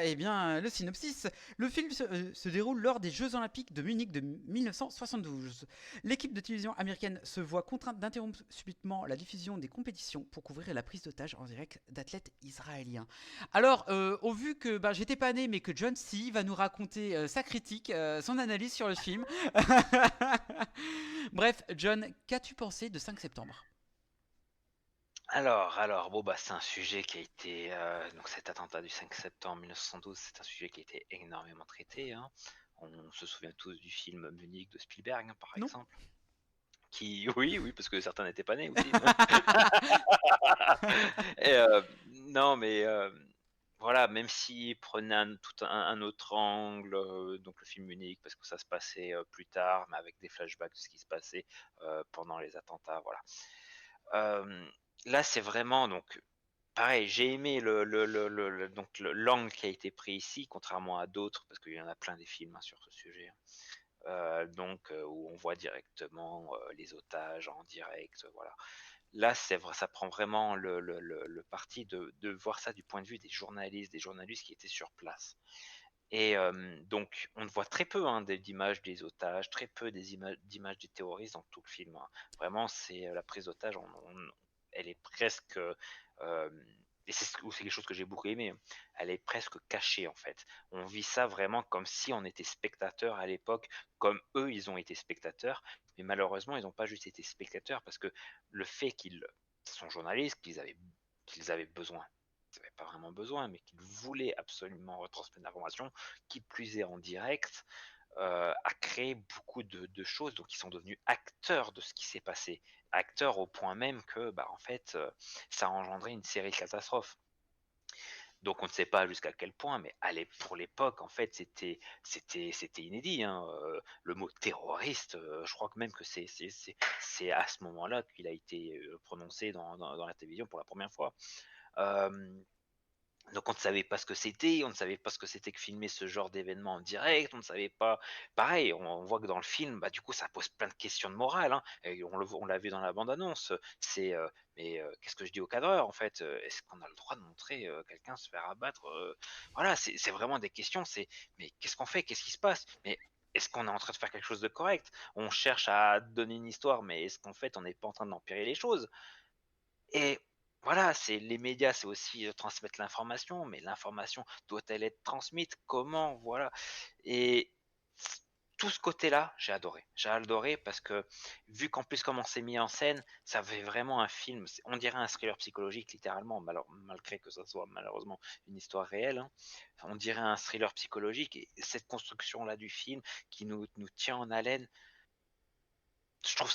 eh bien, le synopsis. Le film se déroule lors des Jeux Olympiques de Munich de 1972. L'équipe de télévision américaine se voit contrainte d'interrompre subitement la diffusion des compétitions pour couvrir la prise d'otages en direct d'athlètes israéliens. Alors, au vu que j'étais pas né, mais que John C. va nous raconter sa critique, son analyse sur le film. Bref, John, qu'as-tu pensé de 5 septembre ? Alors, bon, bah, c'est un sujet qui a été, donc cet attentat du 5 septembre 1972, c'est un sujet qui a été énormément traité, hein. On se souvient tous du film Munich de Spielberg, hein, par Non. exemple. Oui, parce que certains n'étaient pas nés aussi. Et, non, mais voilà, même s'il prenait un autre angle, donc le film Munich, parce que ça se passait plus tard, mais avec des flashbacks de ce qui se passait pendant les attentats, voilà. Là, c'est vraiment donc pareil, j'ai aimé donc l'angle qui a été pris ici, contrairement à d'autres, parce qu'il y en a plein des films hein, sur ce sujet. Où on voit directement les otages en direct, voilà. Là, c'est vrai, ça prend vraiment le parti de voir ça du point de vue des journalistes qui étaient sur place. Et donc, on voit très peu hein, d'images des otages, très peu d'images des terroristes dans tout le film. Hein. Vraiment, c'est la prise d'otage, elle est presque. Et c'est quelque chose que j'ai beaucoup aimé. Hein. Elle est presque cachée en fait. On vit ça vraiment comme si on était spectateur à l'époque, comme eux ils ont été spectateurs. Mais malheureusement, ils n'ont pas juste été spectateurs parce que le fait qu'ils sont journalistes, qu'ils avaient besoin ils n'avaient pas vraiment besoin, mais qu'ils voulaient absolument retransmettre l'information, qui plus est en direct, a créé beaucoup de choses. Donc, ils sont devenus acteurs de ce qui s'est passé. Acteurs au point même que, bah, en fait, ça a engendré une série de catastrophes. Donc, on ne sait pas jusqu'à quel point, mais pour l'époque, en fait, c'était inédit. Hein. Le mot terroriste, je crois que même que c'est à ce moment-là qu'il a été prononcé dans la télévision pour la première fois. Euh, donc on ne savait pas ce que c'était, on ne savait pas ce que c'était que filmer ce genre d'événement en direct, on ne savait pas. Pareil, on voit que dans le film, bah du coup ça pose plein de questions de morale. Hein, et on l'a vu dans la bande-annonce. C'est qu'est-ce que je dis au cadreur en fait Est-ce qu'on a le droit de montrer quelqu'un se faire abattre Voilà, c'est vraiment des questions. C'est mais qu'est-ce qu'on fait Qu'est-ce qui se passe Mais est-ce qu'on est en train de faire quelque chose de correct On cherche à donner une histoire, mais est-ce qu'en fait on n'est pas en train d'empirer les choses et voilà, c'est les médias, c'est aussi transmettre l'information, mais l'information doit-elle être transmise? Comment? Voilà. Et tout ce côté-là, j'ai adoré. J'ai adoré parce que, vu qu'en plus, comment c'est mis en scène, ça fait vraiment un film. On dirait un thriller psychologique, littéralement, malgré que ça soit malheureusement une histoire réelle. Hein. On dirait un thriller psychologique. Et cette construction-là du film qui nous tient en haleine, je trouve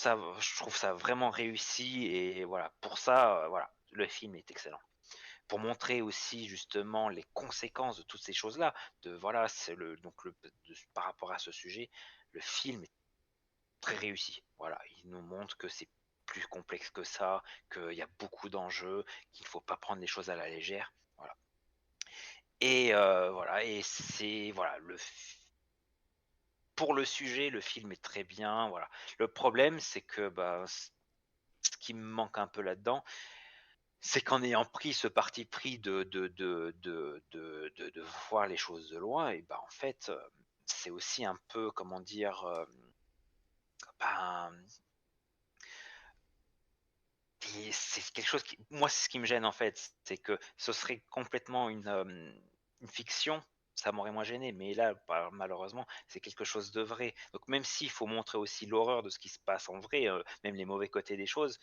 ça vraiment réussi et voilà, pour ça, voilà, le film est excellent. Pour montrer aussi justement les conséquences de toutes ces choses-là, de voilà, c'est par rapport à ce sujet, le film est très réussi. Voilà, il nous montre que c'est plus complexe que ça, qu'il y a beaucoup d'enjeux, qu'il ne faut pas prendre les choses à la légère. Voilà. Et voilà, et c'est voilà, pour le sujet, le film est très bien. Voilà. Le problème, c'est que bah, ce qui me manque un peu là-dedans, c'est qu'en ayant pris ce parti pris de voir les choses de loin, et ben en fait, c'est aussi un peu, comment dire, ben, et c'est quelque chose qui, moi, c'est ce qui me gêne en fait, c'est que ce serait complètement une fiction. Ça m'aurait moins gêné, mais là, malheureusement, c'est quelque chose de vrai. Donc, même s'il faut montrer aussi l'horreur de ce qui se passe en vrai, même les mauvais côtés des choses,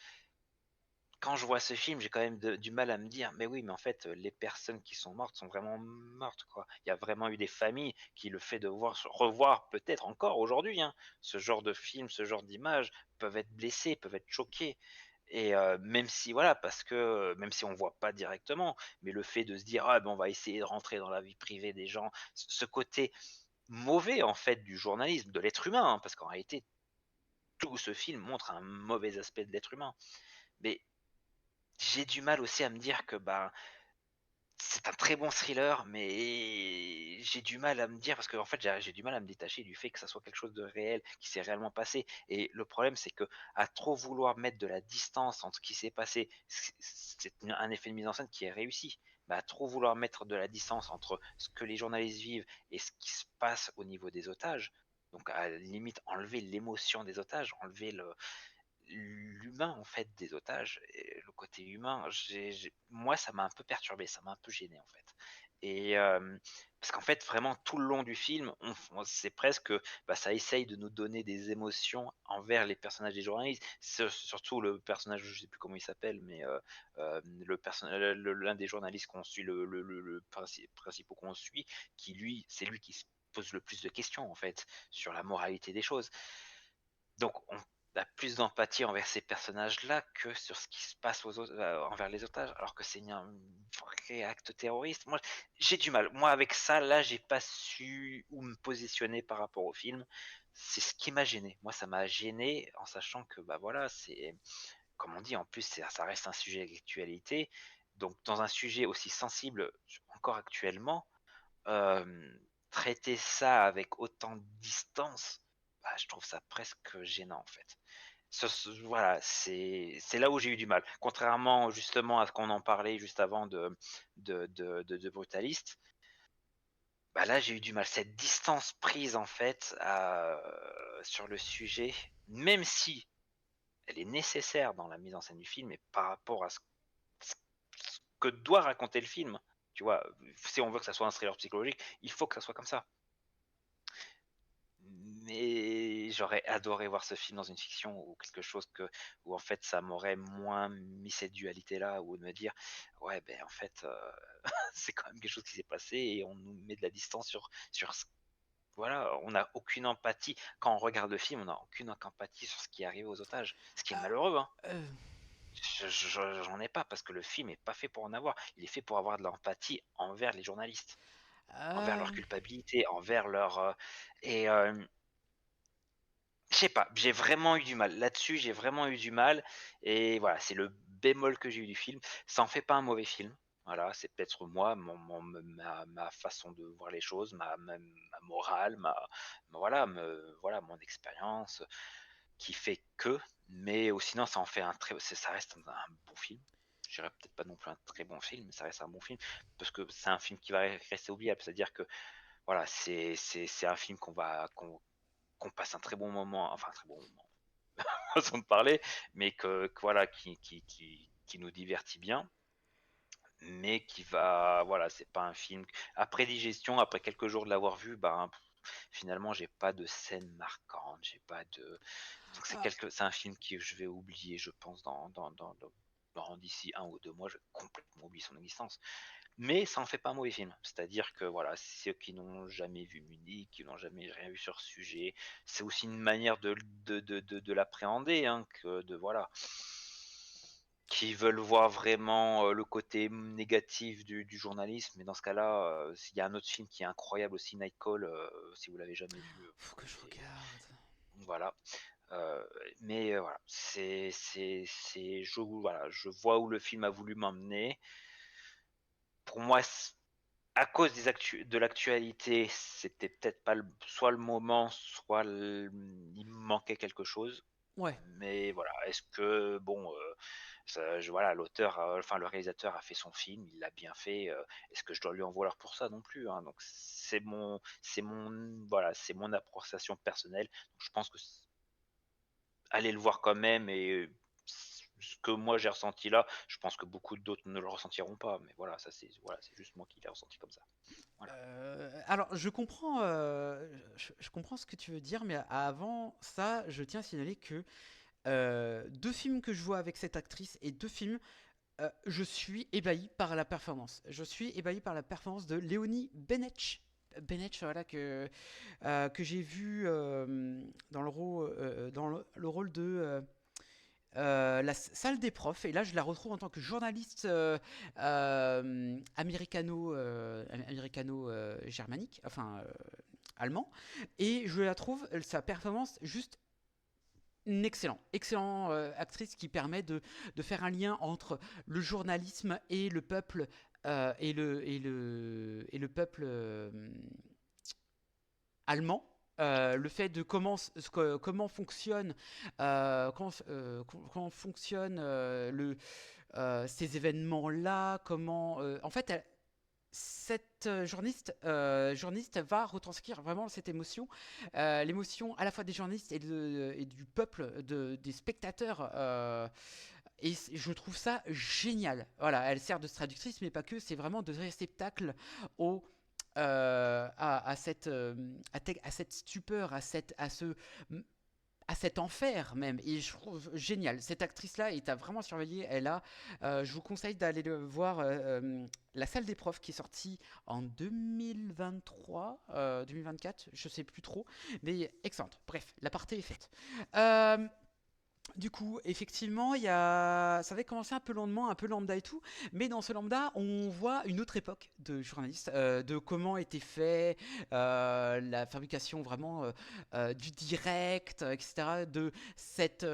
quand je vois ce film, j'ai quand même du mal à me dire, mais oui, mais en fait, les personnes qui sont mortes sont vraiment mortes, quoi. Il y a vraiment eu des familles qui le fait de revoir peut-être encore aujourd'hui, hein, ce genre de film, ce genre d'image, peuvent être blessés, peuvent être choqués. Et même si, voilà, parce que même si on voit pas directement, mais le fait de se dire, ah ben on va essayer de rentrer dans la vie privée des gens, ce côté mauvais en fait du journalisme, de l'être humain, hein, parce qu'en réalité, tout ce film montre un mauvais aspect de l'être humain. Mais j'ai du mal aussi à me dire que bah, c'est un très bon thriller, mais j'ai du mal à me dire parce qu'en fait, j'ai du mal à me détacher du fait que ça soit quelque chose de réel, qui s'est réellement passé. Et le problème, c'est que à trop vouloir mettre de la distance entre ce qui s'est passé, c'est un effet de mise en scène qui est réussi. Mais à trop vouloir mettre de la distance entre ce que les journalistes vivent et ce qui se passe au niveau des otages, donc à la limite enlever l'émotion des otages, enlever l'humain en fait des otages, et le côté humain, moi ça m'a un peu perturbé, ça m'a un peu gêné en fait. Et parce qu'en fait vraiment tout le long du film, c'est presque, bah, ça essaye de nous donner des émotions envers les personnages des journalistes, surtout le personnage, je sais plus comment il s'appelle, mais l'un des journalistes qu'on suit, principal qu'on suit, qui lui, c'est lui qui se pose le plus de questions en fait sur la moralité des choses. Donc on a plus d'empathie envers ces personnages-là que sur ce qui se passe envers les otages, alors que c'est un vrai acte terroriste. Moi, j'ai du mal. Moi, avec ça, là, j'ai pas su où me positionner par rapport au film. C'est ce qui m'a gêné. Moi, ça m'a gêné en sachant que, bah voilà, c'est, comme on dit, en plus, ça reste un sujet d'actualité. Donc, dans un sujet aussi sensible, encore actuellement, euh, traiter ça avec autant de distance, bah, je trouve ça presque gênant en fait. Voilà, c'est là où j'ai eu du mal. Contrairement justement à ce qu'on en parlait juste avant de Brutalist, bah là j'ai eu du mal. Cette distance prise en fait sur le sujet, même si elle est nécessaire dans la mise en scène du film et par rapport à ce que doit raconter le film. Tu vois, si on veut que ça soit un thriller psychologique, il faut que ça soit comme ça. Mais j'aurais adoré voir ce film dans une fiction ou quelque chose où en fait ça m'aurait moins mis cette dualité là, ou de me dire ouais ben en fait c'est quand même quelque chose qui s'est passé et on nous met de la distance sur voilà, on n'a aucune empathie quand on regarde le film, on n'a aucune empathie sur ce qui arrive aux otages, ce qui est malheureux hein. Euh, J'en ai pas parce que le film est pas fait pour en avoir, il est fait pour avoir de l'empathie envers les journalistes, envers euh, leur culpabilité, envers leur et je sais pas, j'ai vraiment eu du mal. Là-dessus, j'ai vraiment eu du mal. Et voilà, c'est le bémol que j'ai eu du film. Ça en fait pas un mauvais film. Voilà, c'est peut-être moi, ma façon de voir les choses, ma morale, voilà, voilà, mon expérience qui fait que. Mais sinon, ça en fait ça reste un bon film. Je dirais peut-être pas non plus un très bon film, mais ça reste un bon film parce que c'est un film qui va rester oubliable. C'est-à-dire que voilà, c'est un film qu'on passe un très bon moment, enfin un très bon moment, façon de parler, mais voilà, qui nous divertit bien, mais qui va, voilà, c'est pas un film. Après digestion, après quelques jours de l'avoir vu, bah, finalement, j'ai pas de scène marquante, j'ai pas de. Donc c'est un film que je vais oublier, je pense, d'ici 1 ou 2 mois, je vais complètement oublier son existence. Mais ça en fait pas un mauvais film. C'est-à-dire que voilà, ceux qui n'ont jamais vu Munich, qui n'ont jamais rien vu sur ce sujet, c'est aussi une manière de l'appréhender, hein, que de voilà, qui veulent voir vraiment le côté négatif du journalisme. Mais dans ce cas-là, il y a un autre film qui est incroyable aussi, Night Call, si vous l'avez jamais vu. faut que je regarde. Voilà. Mais voilà, voilà, je vois où le film a voulu m'emmener. Pour moi, à cause de l'actualité, c'était peut-être pas soit le moment, soit il me manquait quelque chose. Ouais. Mais voilà, est-ce que bon, voilà, enfin le réalisateur a fait son film, il l'a bien fait. Est-ce que je dois lui en vouloir pour ça non plus hein. Donc voilà, c'est mon appréciation personnelle. Donc, je pense que allez le voir quand même et ce que moi j'ai ressenti là, je pense que beaucoup d'autres ne le ressentiront pas. Mais voilà, ça c'est juste moi qui l'ai ressenti comme ça. Voilà. Alors, je comprends ce que tu veux dire, mais avant ça, je tiens à signaler que deux films que je vois avec cette actrice et deux films, je suis ébahi par la performance. Je suis ébahi par la performance de Léonie Benech. Benech, voilà, que j'ai vu dans le rôle de la salle des profs, et là je la retrouve en tant que journaliste américano-germanique, enfin allemand, et je la trouve, sa performance juste excellent actrice qui permet de faire un lien entre le journalisme et le peuple et le peuple allemand. Le fait de comment fonctionne comment fonctionne ces événements-là, comment en fait cette journaliste va retranscrire vraiment cette émotion, l'émotion à la fois des journalistes et du peuple, des spectateurs. Et je trouve ça génial. Voilà, elle sert de traductrice, mais pas que. C'est vraiment de réceptacle au à cette stupeur, à cet enfer même. Et je trouve génial. Cette actrice-là est à vraiment surveiller. Je vous conseille d'aller le voir. La salle des profs qui est sortie en 2023, 2024, je sais plus trop, mais excellente. Bref, l'aparté est faite. Du coup, effectivement, ça avait commencé un peu lentement, un peu lambda et tout, mais dans ce lambda, on voit une autre époque de journalistes, de comment était fait la fabrication vraiment du direct, etc. De cette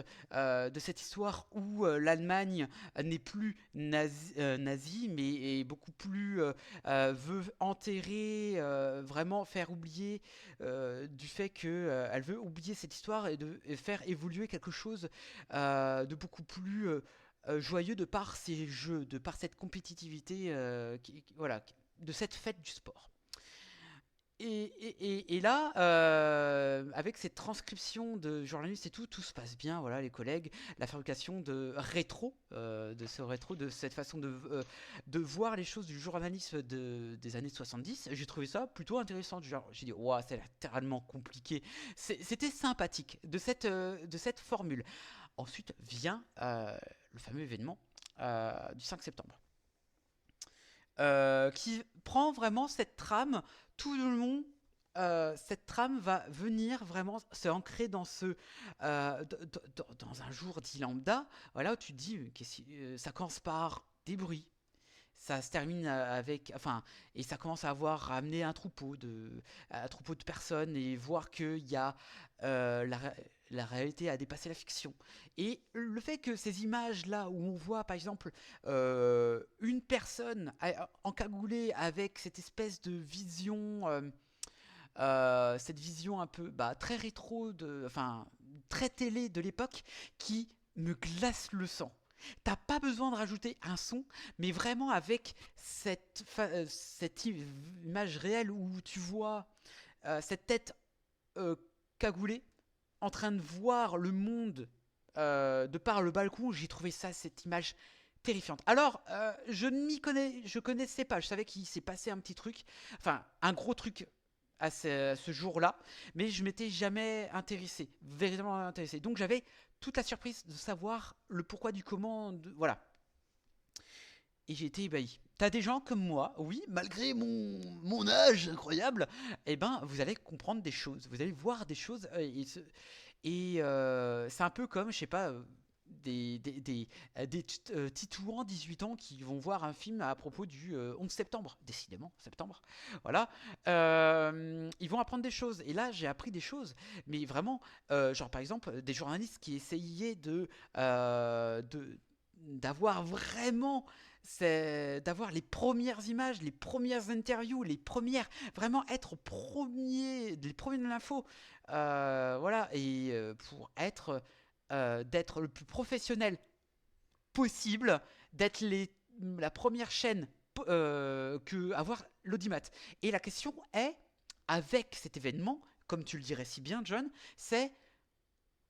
histoire où l'Allemagne n'est plus nazie, mais est beaucoup plus veut enterrer, vraiment faire oublier du fait que elle veut oublier cette histoire et faire évoluer quelque chose de beaucoup plus joyeux de par ces jeux, de par cette compétitivité, voilà, de cette fête du sport. Et là, avec cette transcription de journalistes et tout se passe bien, voilà, les collègues, la fabrication de rétro, de cette façon de voir les choses du journalisme des années 70, j'ai trouvé ça plutôt intéressant. Genre, j'ai dit, ouah, c'est littéralement compliqué. C'était sympathique de cette formule. Ensuite vient le fameux événement du 5 septembre. Qui prend vraiment cette trame tout le long. Cette trame va venir vraiment se ancrer dans dans un jour dit lambda. Voilà, où tu te dis, ça commence par des bruits. Ça se termine et ça commence à amené un troupeau de personnes et voir qu'il y a la réalité a dépassé la fiction. Et le fait que ces images-là, où on voit par exemple une personne encagoulée avec cette espèce de vision, cette vision un peu très rétro, très télé de l'époque, qui me glace le sang. T'as pas besoin de rajouter un son, mais vraiment avec cette image réelle où tu vois cette tête cagoulée en train de voir le monde de par le balcon. J'ai trouvé cette image terrifiante. Alors, je connaissais pas, je savais qu'il s'est passé un petit truc, un gros truc à ce jour-là, mais je m'étais jamais intéressé, véritablement intéressé. Donc j'avais toute la surprise de savoir le pourquoi du comment, voilà. Et j'ai été ébahi. T'as des gens comme moi, oui, malgré mon âge incroyable, eh ben, vous allez comprendre des choses, vous allez voir des choses, c'est un peu comme, je sais pas, des titouans 18 ans qui vont voir un film à propos du 11 septembre, décidément, septembre, voilà. Ils vont apprendre des choses, et là j'ai appris des choses, mais vraiment, genre par exemple, des journalistes qui essayaient d'avoir vraiment d'avoir les premières images, les premières interviews, vraiment être les premiers de l'info, voilà, et pour d'être le plus professionnel possible, d'être la première chaîne que avoir l'audimat. Et la question est, avec cet événement, comme tu le dirais si bien, John, c'est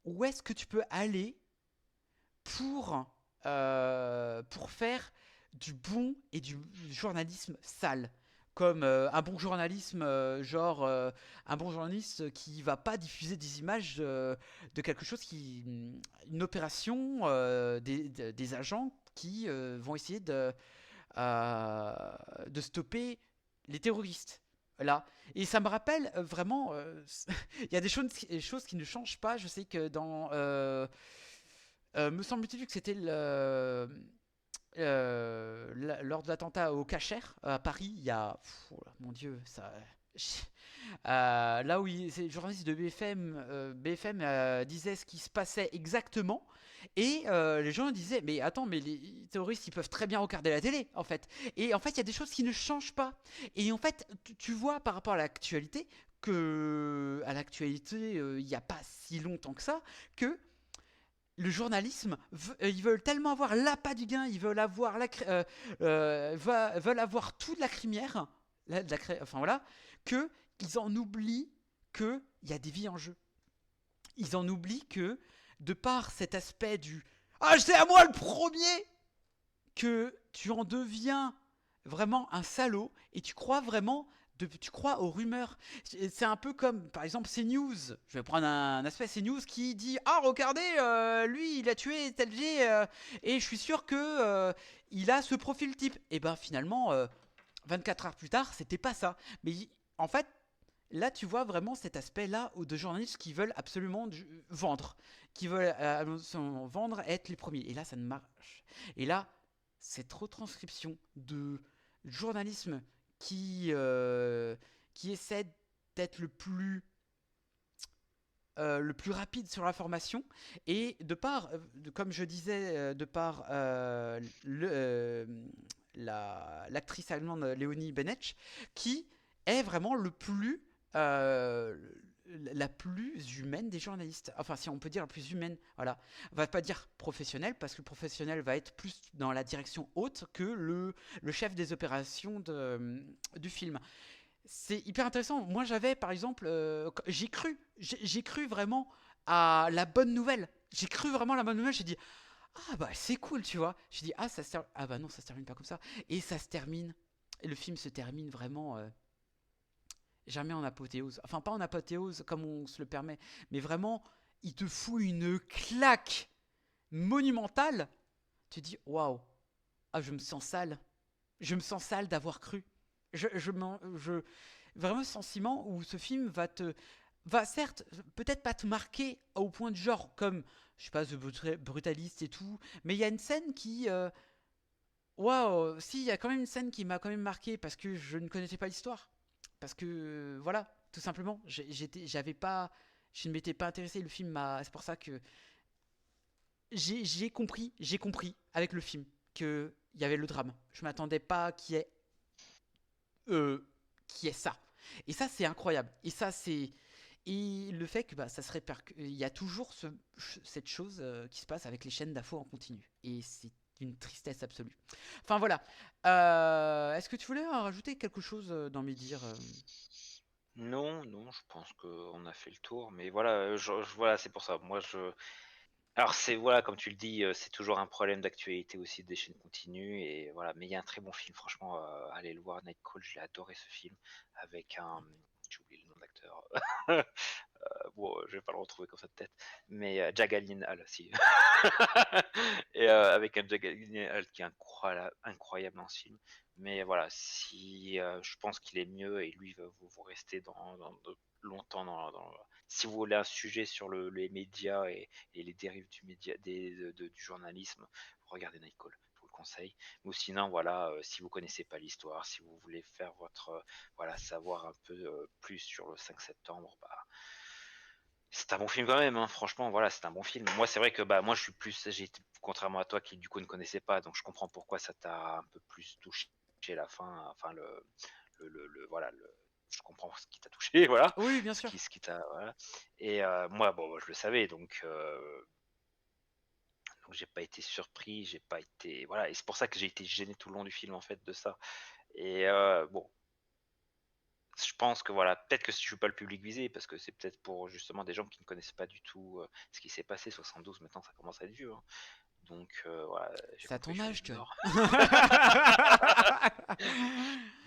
où est-ce que tu peux aller pour faire du bon et du journalisme sale, comme un bon journalisme, un bon journaliste qui va pas diffuser des images de quelque chose une opération des agents qui vont essayer de stopper les terroristes. Là. Et ça me rappelle vraiment, il y a des choses qui ne changent pas. Je sais que me semble-t-il que c'était lors de l'attentat au Cacher à Paris, il y a, mon Dieu, ça, là où ces journalistes de BFM disaient ce qui se passait exactement, et les gens disaient mais attends, mais les terroristes ils peuvent très bien regarder la télé en fait. Et en fait il y a des choses qui ne changent pas. Et en fait tu vois par rapport à l'actualité il n'y a pas si longtemps que ça, que le journalisme, ils veulent tellement avoir l'appât du gain, ils veulent avoir veulent avoir toute la crémière, enfin voilà, que ils en oublient qu'il y a des vies en jeu. Ils en oublient que, de par cet aspect du « Ah, c'est à moi le premier !» que tu en deviens vraiment un salaud et tu crois vraiment... tu crois aux rumeurs. C'est un peu comme, par exemple, CNews. Je vais prendre un aspect CNews qui dit « Ah, regardez, lui, il a tué tel G, et je suis sûr que il a ce profil type. » Et ben finalement, 24 heures plus tard, c'était pas ça. Mais en fait, là, tu vois vraiment cet aspect-là de journalistes qui veulent absolument vendre, qui veulent vendre, être les premiers. Et là, ça ne marche. Et là, cette retranscription de journalisme qui essaie d'être le plus rapide sur l'information, et comme je disais, de par l'actrice allemande Léonie Benetsch, qui est vraiment la plus humaine des journalistes. Enfin, si on peut dire la plus humaine, voilà. On va pas dire professionnelle, parce que le professionnel va être plus dans la direction haute que le chef des opérations du film. C'est hyper intéressant. Moi, j'avais, par exemple, j'ai cru vraiment à la bonne nouvelle. J'ai cru vraiment à la bonne nouvelle. J'ai dit, ah bah c'est cool, tu vois. J'ai dit, ah bah non, ça se termine pas comme ça. Et ça se termine. Et le film se termine vraiment jamais en apothéose. Enfin, pas en apothéose comme on se le permet, mais vraiment, il te fout une claque monumentale. Tu dis, waouh, ah, je me sens sale. Je me sens sale d'avoir cru. Vraiment ce sentiment où ce film va certes peut-être pas te marquer au point de genre comme je sais pas The Brutalist et tout, mais il y a une scène qui waouh, si, il y a quand même une scène qui m'a quand même marqué parce que je ne connaissais pas l'histoire, parce que voilà, tout simplement, je ne m'étais pas intéressé, le film c'est pour ça que j'ai compris avec le film que il y avait le drame. Je m'attendais pas qu'il y ait ça. Et ça, c'est incroyable. Et le fait que ça se répercute. Il y a toujours cette chose qui se passe avec les chaînes d'infos en continu. Et c'est une tristesse absolue. Enfin voilà. Est-ce que tu voulais rajouter quelque chose dans mes dires Non, je pense qu'on a fait le tour. Mais voilà, voilà, c'est pour ça. Alors voilà, comme tu le dis, c'est toujours un problème d'actualité aussi des chaînes continues, et voilà. Mais il y a un très bon film, franchement, allez le voir, Nightcall, j'ai adoré ce film avec j'ai oublié le nom de l'acteur. Bon, je vais pas le retrouver comme ça de tête, mais Jack Gyllenhaal, si. Et avec un Jack Gyllenhaal qui est incroyable dans ce film. Mais voilà, si je pense qu'il est mieux, et lui va vous rester longtemps si vous voulez un sujet sur les médias et les dérives du journalisme, regardez Nightcall, je vous le conseille. Ou sinon, voilà, si vous connaissez pas l'histoire, si vous voulez faire savoir un peu plus sur le 5 septembre, c'est un bon film quand même, hein. Franchement, voilà, c'est un bon film. Moi, c'est vrai que moi, contrairement à toi qui du coup ne connaissais pas, donc je comprends pourquoi ça t'a un peu plus touché la fin, enfin voilà, je comprends ce qui t'a touché, voilà. Oui, bien sûr. Ce qui t'a, voilà. Et moi, bon, je le savais, donc j'ai pas été surpris, j'ai pas été, voilà, et c'est pour ça que j'ai été gêné tout le long du film en fait de ça. Et bon, je pense que voilà, peut-être que je suis pas le public visé, parce que c'est peut-être pour justement des gens qui ne connaissent pas du tout ce qui s'est passé. 72, maintenant ça commence à être vieux, hein. Donc voilà. C'est à ton âge, John.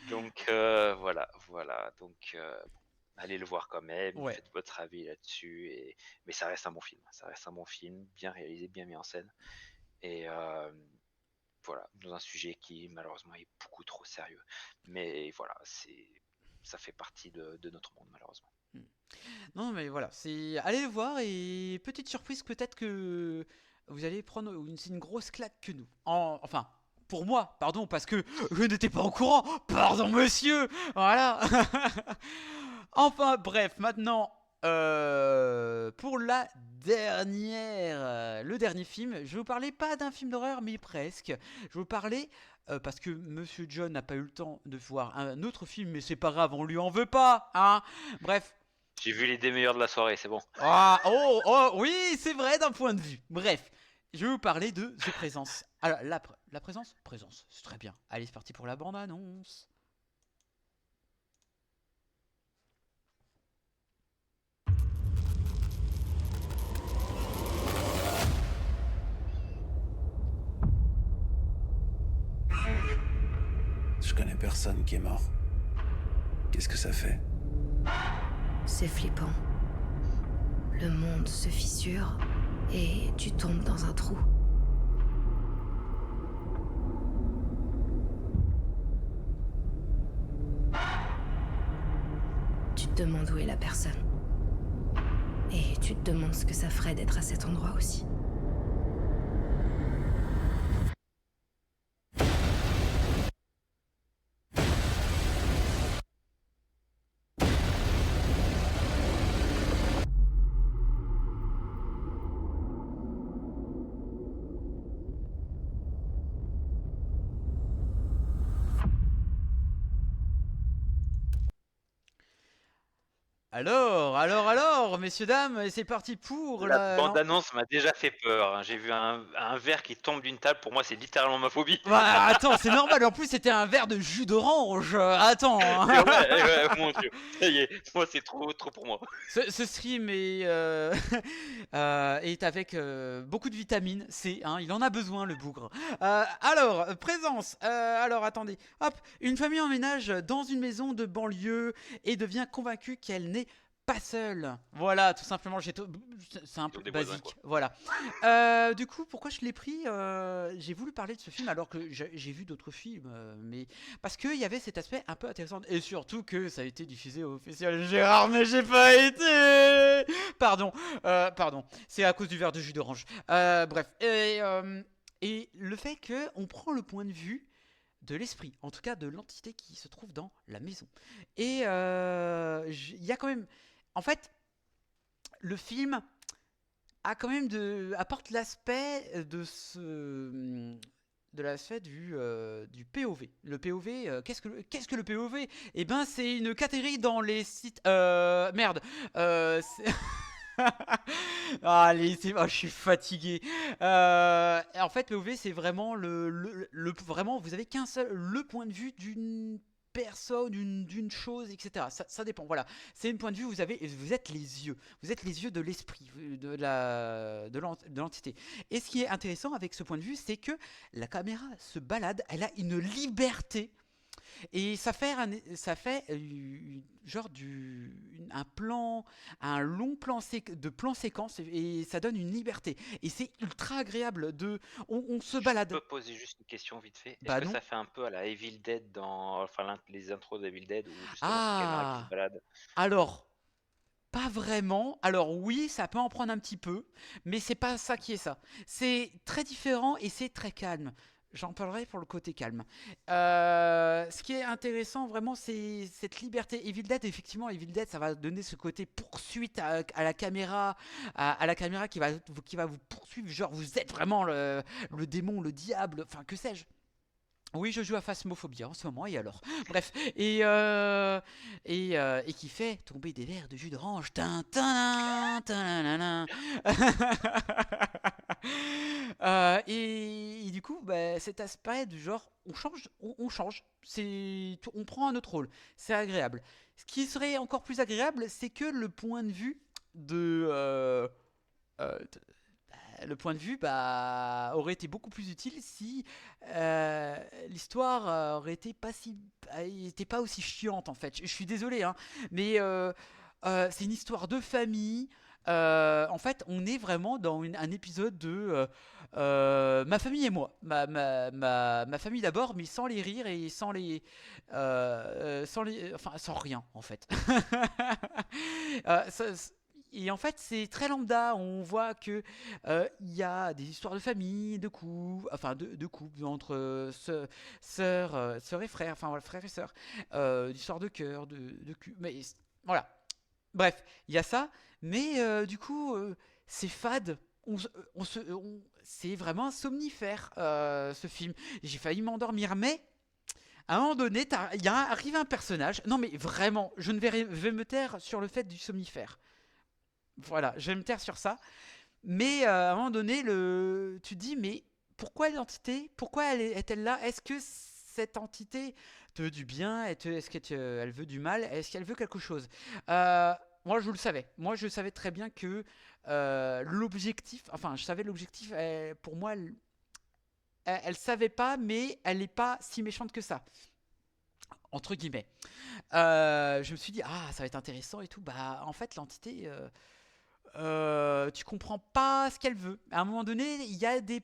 Donc voilà. Donc allez le voir quand même. Ouais. Faites votre avis là-dessus. Mais ça reste un bon film. Ça reste un bon film, bien réalisé, bien mis en scène. Et voilà, dans un sujet qui malheureusement est beaucoup trop sérieux. Mais voilà, ça fait partie de notre monde, malheureusement. Non, mais voilà, allez le voir, et petite surprise, peut-être que vous allez prendre une grosse claque que nous. Enfin, pour moi, pardon, parce que je n'étais pas au courant. Pardon, monsieur. Voilà. Enfin, bref, maintenant, pour le dernier film, je vais vous parler pas d'un film d'horreur, mais presque. Je vais vous parler, parce que Monsieur John n'a pas eu le temps de voir un autre film, mais c'est pas grave, on lui en veut pas, hein. Bref. J'ai vu les 2 meilleurs de la soirée, c'est bon. Oui, c'est vrai d'un point de vue. Bref, je vais vous parler de The Presence. Alors, la présence, c'est très bien. Allez, c'est parti pour la bande-annonce. Je connais personne qui est mort. Qu'est-ce que ça fait? C'est flippant. Le monde se fissure et tu tombes dans un trou. Tu te demandes où est la personne. Et tu te demandes ce que ça ferait d'être à cet endroit aussi. Alors, messieurs, dames, et c'est parti pour La bande-annonce m'a déjà fait peur. Hein. J'ai vu un verre qui tombe d'une table. Pour moi, c'est littéralement ma phobie. Bah, attends, c'est normal. En plus, c'était un verre de jus d'orange. Attends. Hein. Ouais, mon Dieu. Ça y est, moi, c'est trop pour moi. Ce stream est avec beaucoup de vitamine C. Hein, il en a besoin, le bougre. Alors, présence. Alors, attendez. Hop, une famille emménage dans une maison de banlieue et devient convaincue qu'elle n'est pas seule. Voilà, tout simplement. C'est un peu Des voisins, basique. quoi. Voilà. Du coup, pourquoi je l'ai pris J'ai voulu parler de ce film alors que j'ai vu d'autres films, mais parce qu'il y avait cet aspect un peu intéressant et surtout que ça a été diffusé au Festival Gérard, mais j'ai pas été. Pardon. C'est à cause du verre de jus d'orange. Bref. Et le fait que on prend le point de vue de l'esprit, en tout cas de l'entité qui se trouve dans la maison. Et il y a quand même, en fait, le film a quand même apporte l'aspect de l'aspect du POV. Le POV, qu'est-ce que le POV? Eh ben, c'est une catégorie dans les sites. Merde. Allez, je suis fatigué. En fait, POV, c'est vraiment vraiment, vous avez qu'un seul, le point de vue d'une personne, d'une chose, etc. Ça dépend. Voilà, c'est un point de vue. Vous êtes les yeux. Vous êtes les yeux de l'esprit, de l'entité. Et ce qui est intéressant avec ce point de vue, c'est que la caméra se balade. Elle a une liberté. Et ça fait un long plan de plan séquence et ça donne une liberté. Et c'est ultra agréable on se balade. Je peux poser juste une question vite fait. Est-ce Bah que non. ça fait un peu à la Evil Dead les intros d'Evil Dead où justement c'est caméra qui se balade? Alors, pas vraiment. Alors oui, ça peut en prendre un petit peu, mais c'est pas ça qui est ça. C'est très différent et c'est très calme. J'en parlerai pour le côté calme. Ce qui est intéressant vraiment, c'est cette liberté. Evil Dead, effectivement, Evil Dead, ça va donner ce côté poursuite à la caméra, à la caméra qui va vous poursuivre. Genre, vous êtes vraiment le démon, le diable, enfin, que sais-je. Oui, je joue à Phasmophobia en ce moment, et alors? Bref, et qui fait tomber des verres de jus d'orange. Et du coup, bah, cet aspect du genre, on change, on prend un autre rôle, c'est agréable. Ce qui serait encore plus agréable, c'est que le point de vue euh, aurait été beaucoup plus utile si l'histoire aurait été était pas aussi chiante en fait. Je suis désolé, hein, mais c'est une histoire de famille. En fait, on est vraiment dans un épisode de ma famille et moi. Ma famille d'abord, mais sans les rires et enfin, sans rien en fait. Euh, ça- et en fait, c'est très lambda. On voit que il y a des histoires de famille, de couple, enfin de couple entre sœurs et frères, enfin voilà, frères et sœurs, d'histoires de cœur, de cul. Mais voilà. Bref, il y a ça, mais du coup, c'est fade. C'est vraiment somnifère ce film. J'ai failli m'endormir, mais à un moment donné, arrive un personnage. Non, mais vraiment, je ne vais me taire sur le fait du somnifère. Voilà, je vais me taire sur ça. Mais à un moment donné, tu te dis, mais pourquoi l'entité? Pourquoi est-elle là? Est-ce que cette entité te veut du bien? Est-ce qu'elle veut du mal? Est-ce qu'elle veut quelque chose? Moi, je le savais. Moi, je savais très bien que l'objectif, enfin, je savais l'objectif, pour moi, elle savait pas, mais elle n'est pas si méchante que ça. Entre guillemets. Je me suis dit, ah, ça va être intéressant et tout. Bah, en fait, l'entité, tu comprends pas ce qu'elle veut. À un moment donné, il y a des des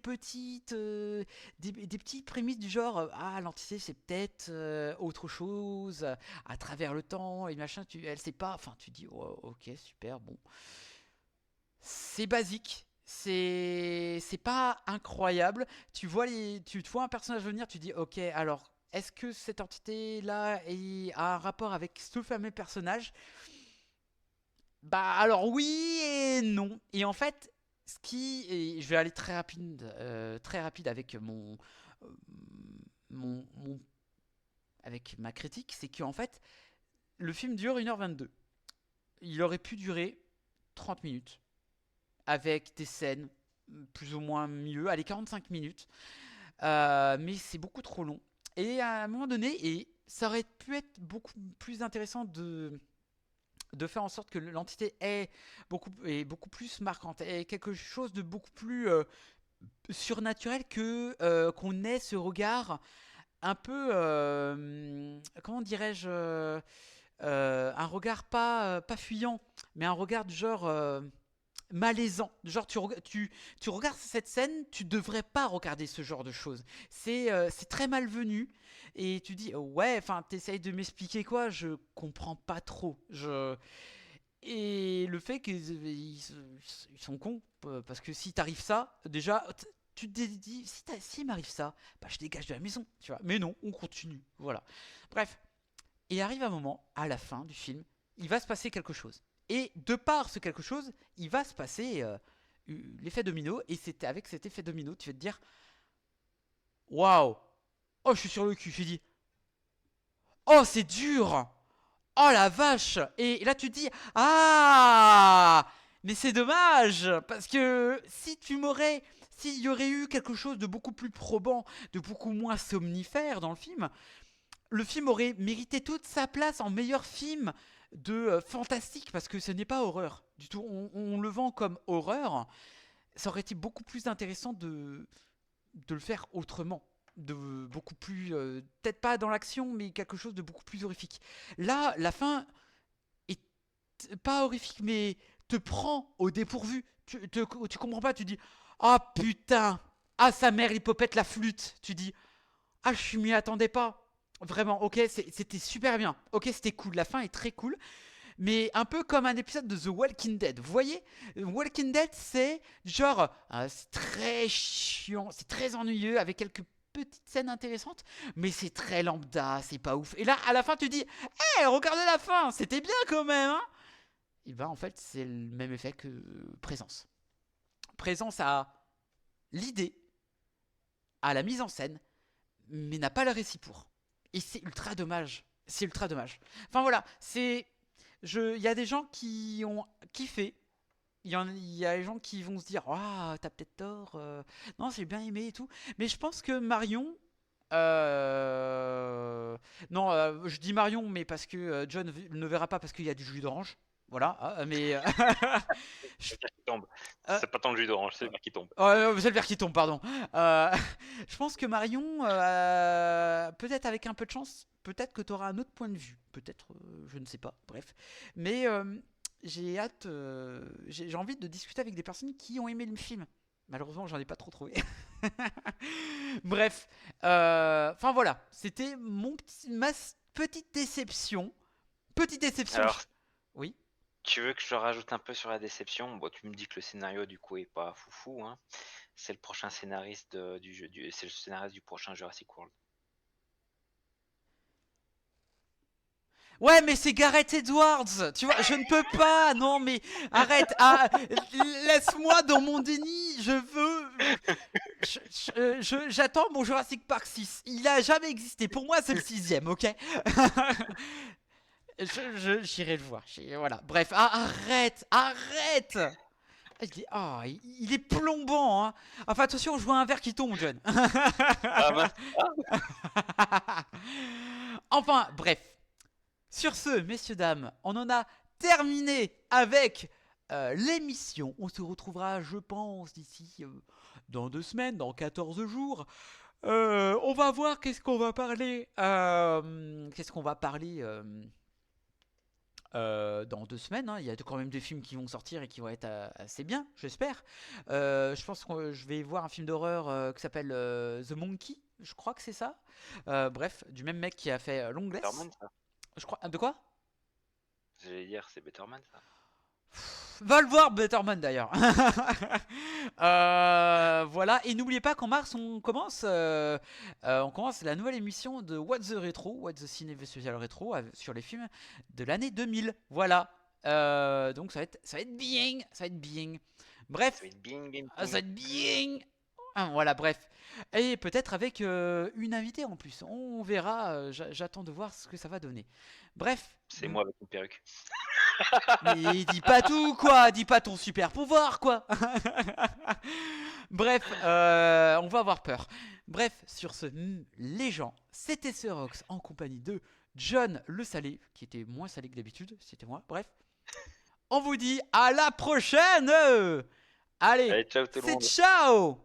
petites prémices du genre ah, l'entité c'est peut-être autre chose à travers le temps et machin. Elle sait pas. Enfin, tu dis oh, ok, super, bon. C'est basique. C'est pas incroyable. Tu te vois un personnage venir, tu dis ok, alors est-ce que cette entité là a un rapport avec ce fameux personnage? Bah alors oui et non. Et en fait, et je vais aller très rapide avec euh, mon avec ma critique, c'est qu'en fait, le film dure 1h22. Il aurait pu durer 30 minutes avec des scènes plus ou moins mieux, allez 45 minutes. Mais c'est beaucoup trop long. Et à un moment donné, et ça aurait pu être beaucoup plus intéressant de faire en sorte que l'entité est beaucoup plus marquante, est quelque chose de beaucoup plus surnaturel que qu'on ait ce regard un peu, comment dirais-je, un regard pas fuyant, mais un regard du genre malaisant. Genre tu regardes cette scène, tu devrais pas regarder ce genre de choses. C'est très malvenu. Et tu dis, ouais, enfin, t'essayes de m'expliquer quoi, je comprends pas trop. Et le fait qu'ils sont cons, parce que si t'arrive ça, déjà, tu te dis, si m'arrive ça, bah je dégage de la maison, tu vois. Mais non, on continue, voilà. Bref, et arrive un moment, à la fin du film, il va se passer quelque chose. Et de par ce quelque chose, il va se passer l'effet domino, et c'est avec cet effet domino, tu vas te dire, waouh, oh je suis sur le cul, je me dis, oh c'est dur, oh la vache! Et là tu te dis ah! Mais c'est dommage! Parce que s'il y aurait eu quelque chose de beaucoup plus probant, de beaucoup moins somnifère dans le film aurait mérité toute sa place en meilleur film de fantastique, parce que ce n'est pas horreur du tout. On le vend comme horreur. Ça aurait été beaucoup plus intéressant de le faire autrement. De beaucoup plus, peut-être pas dans l'action, mais quelque chose de beaucoup plus horrifique. Là, la fin est pas horrifique, mais te prend au dépourvu. Tu comprends pas, tu dis ah putain, ah sa mère il popette la flûte. Tu dis ah je m'y attendais pas. Vraiment, ok, c'était super bien. Ok, c'était cool, la fin est très cool. Mais un peu comme un épisode de The Walking Dead. Vous voyez, Walking Dead, c'est genre, c'est très chiant, c'est très ennuyeux, avec quelques petites scènes intéressantes, mais c'est très lambda, c'est pas ouf. Et là, à la fin, tu dis, hé, regardez la fin, c'était bien quand même, hein. Et ben, en fait, c'est le même effet que Présence. Présence a l'idée, a la mise en scène, mais n'a pas le récit pour. Et c'est ultra dommage. C'est ultra dommage. Enfin voilà, il y a des gens qui ont kiffé. Il y a des gens qui vont se dire ah, t'as peut-être tort. Non, j'ai bien aimé et tout. Mais je pense que Marion. Non, je dis Marion, mais parce que John ne verra pas parce qu'il y a du jus d'orange. Voilà, mais. C'est le verre qui tombe. Euh, C'est pas tant le jus d'orange, c'est le verre qui tombe. C'est le verre qui tombe, pardon. Je pense que Marion, peut-être avec un peu de chance, peut-être que tu auras un autre point de vue. Peut-être, je ne sais pas, bref. Mais j'ai hâte, j'ai envie de discuter avec des personnes qui ont aimé le film. Malheureusement, j'en ai pas trop trouvé. Bref, enfin voilà, c'était ma petite déception. Petite déception. Alors, oui. tu veux que je rajoute un peu sur la déception? Bon, tu me dis que le scénario du coup est pas foufou, hein. C'est le prochain scénariste du jeu, c'est le scénariste du prochain Jurassic World. Ouais, mais c'est Gareth Edwards, tu vois, je ne peux pas, non, mais arrête, laisse-moi dans mon déni, j'attends mon Jurassic Park 6, il a jamais existé, pour moi c'est le 6ème, ok. J'irai le voir, voilà, bref, arrête. Il est plombant, hein. Enfin, attention, je vois un verre qui tombe, John. Enfin, bref. Sur ce, messieurs, dames, on en a terminé avec l'émission. On se retrouvera, je pense, d'ici dans 2 semaines, dans 14 jours. On va voir qu'est-ce qu'on va parler. dans 2 semaines. Hein. Il y a quand même des films qui vont sortir et qui vont être assez bien, j'espère. Je pense que je vais voir un film d'horreur qui s'appelle The Monkey, je crois que c'est ça. Bref, du même mec qui a fait Longlegs. Betterman, ça. Je crois. De quoi? J'allais dire, c'est Betterman, ça. Va le voir, Betterman d'ailleurs. Voilà, et n'oubliez pas qu'en mars on commence la nouvelle émission de What the Retro, What the Ciné Festival Retro sur les films de l'année 2000. Voilà. Donc ça va être bien, ça va être bien. Bref, Ça va être bing, bing, ça va bing. être bien. Voilà, bref. Et peut-être avec une invitée en plus. On verra. J'attends de voir ce que ça va donner. Bref. C'est moi avec une perruque. Mais dis pas tout, quoi. Dis pas ton super pouvoir, quoi. Bref, on va avoir peur. Bref, sur ce, les gens, c'était Cerox en compagnie de John le Salé, qui était moins salé que d'habitude, c'était moi. Bref, on vous dit à la prochaine. Allez, Allez, ciao tout le c'est monde. ciao.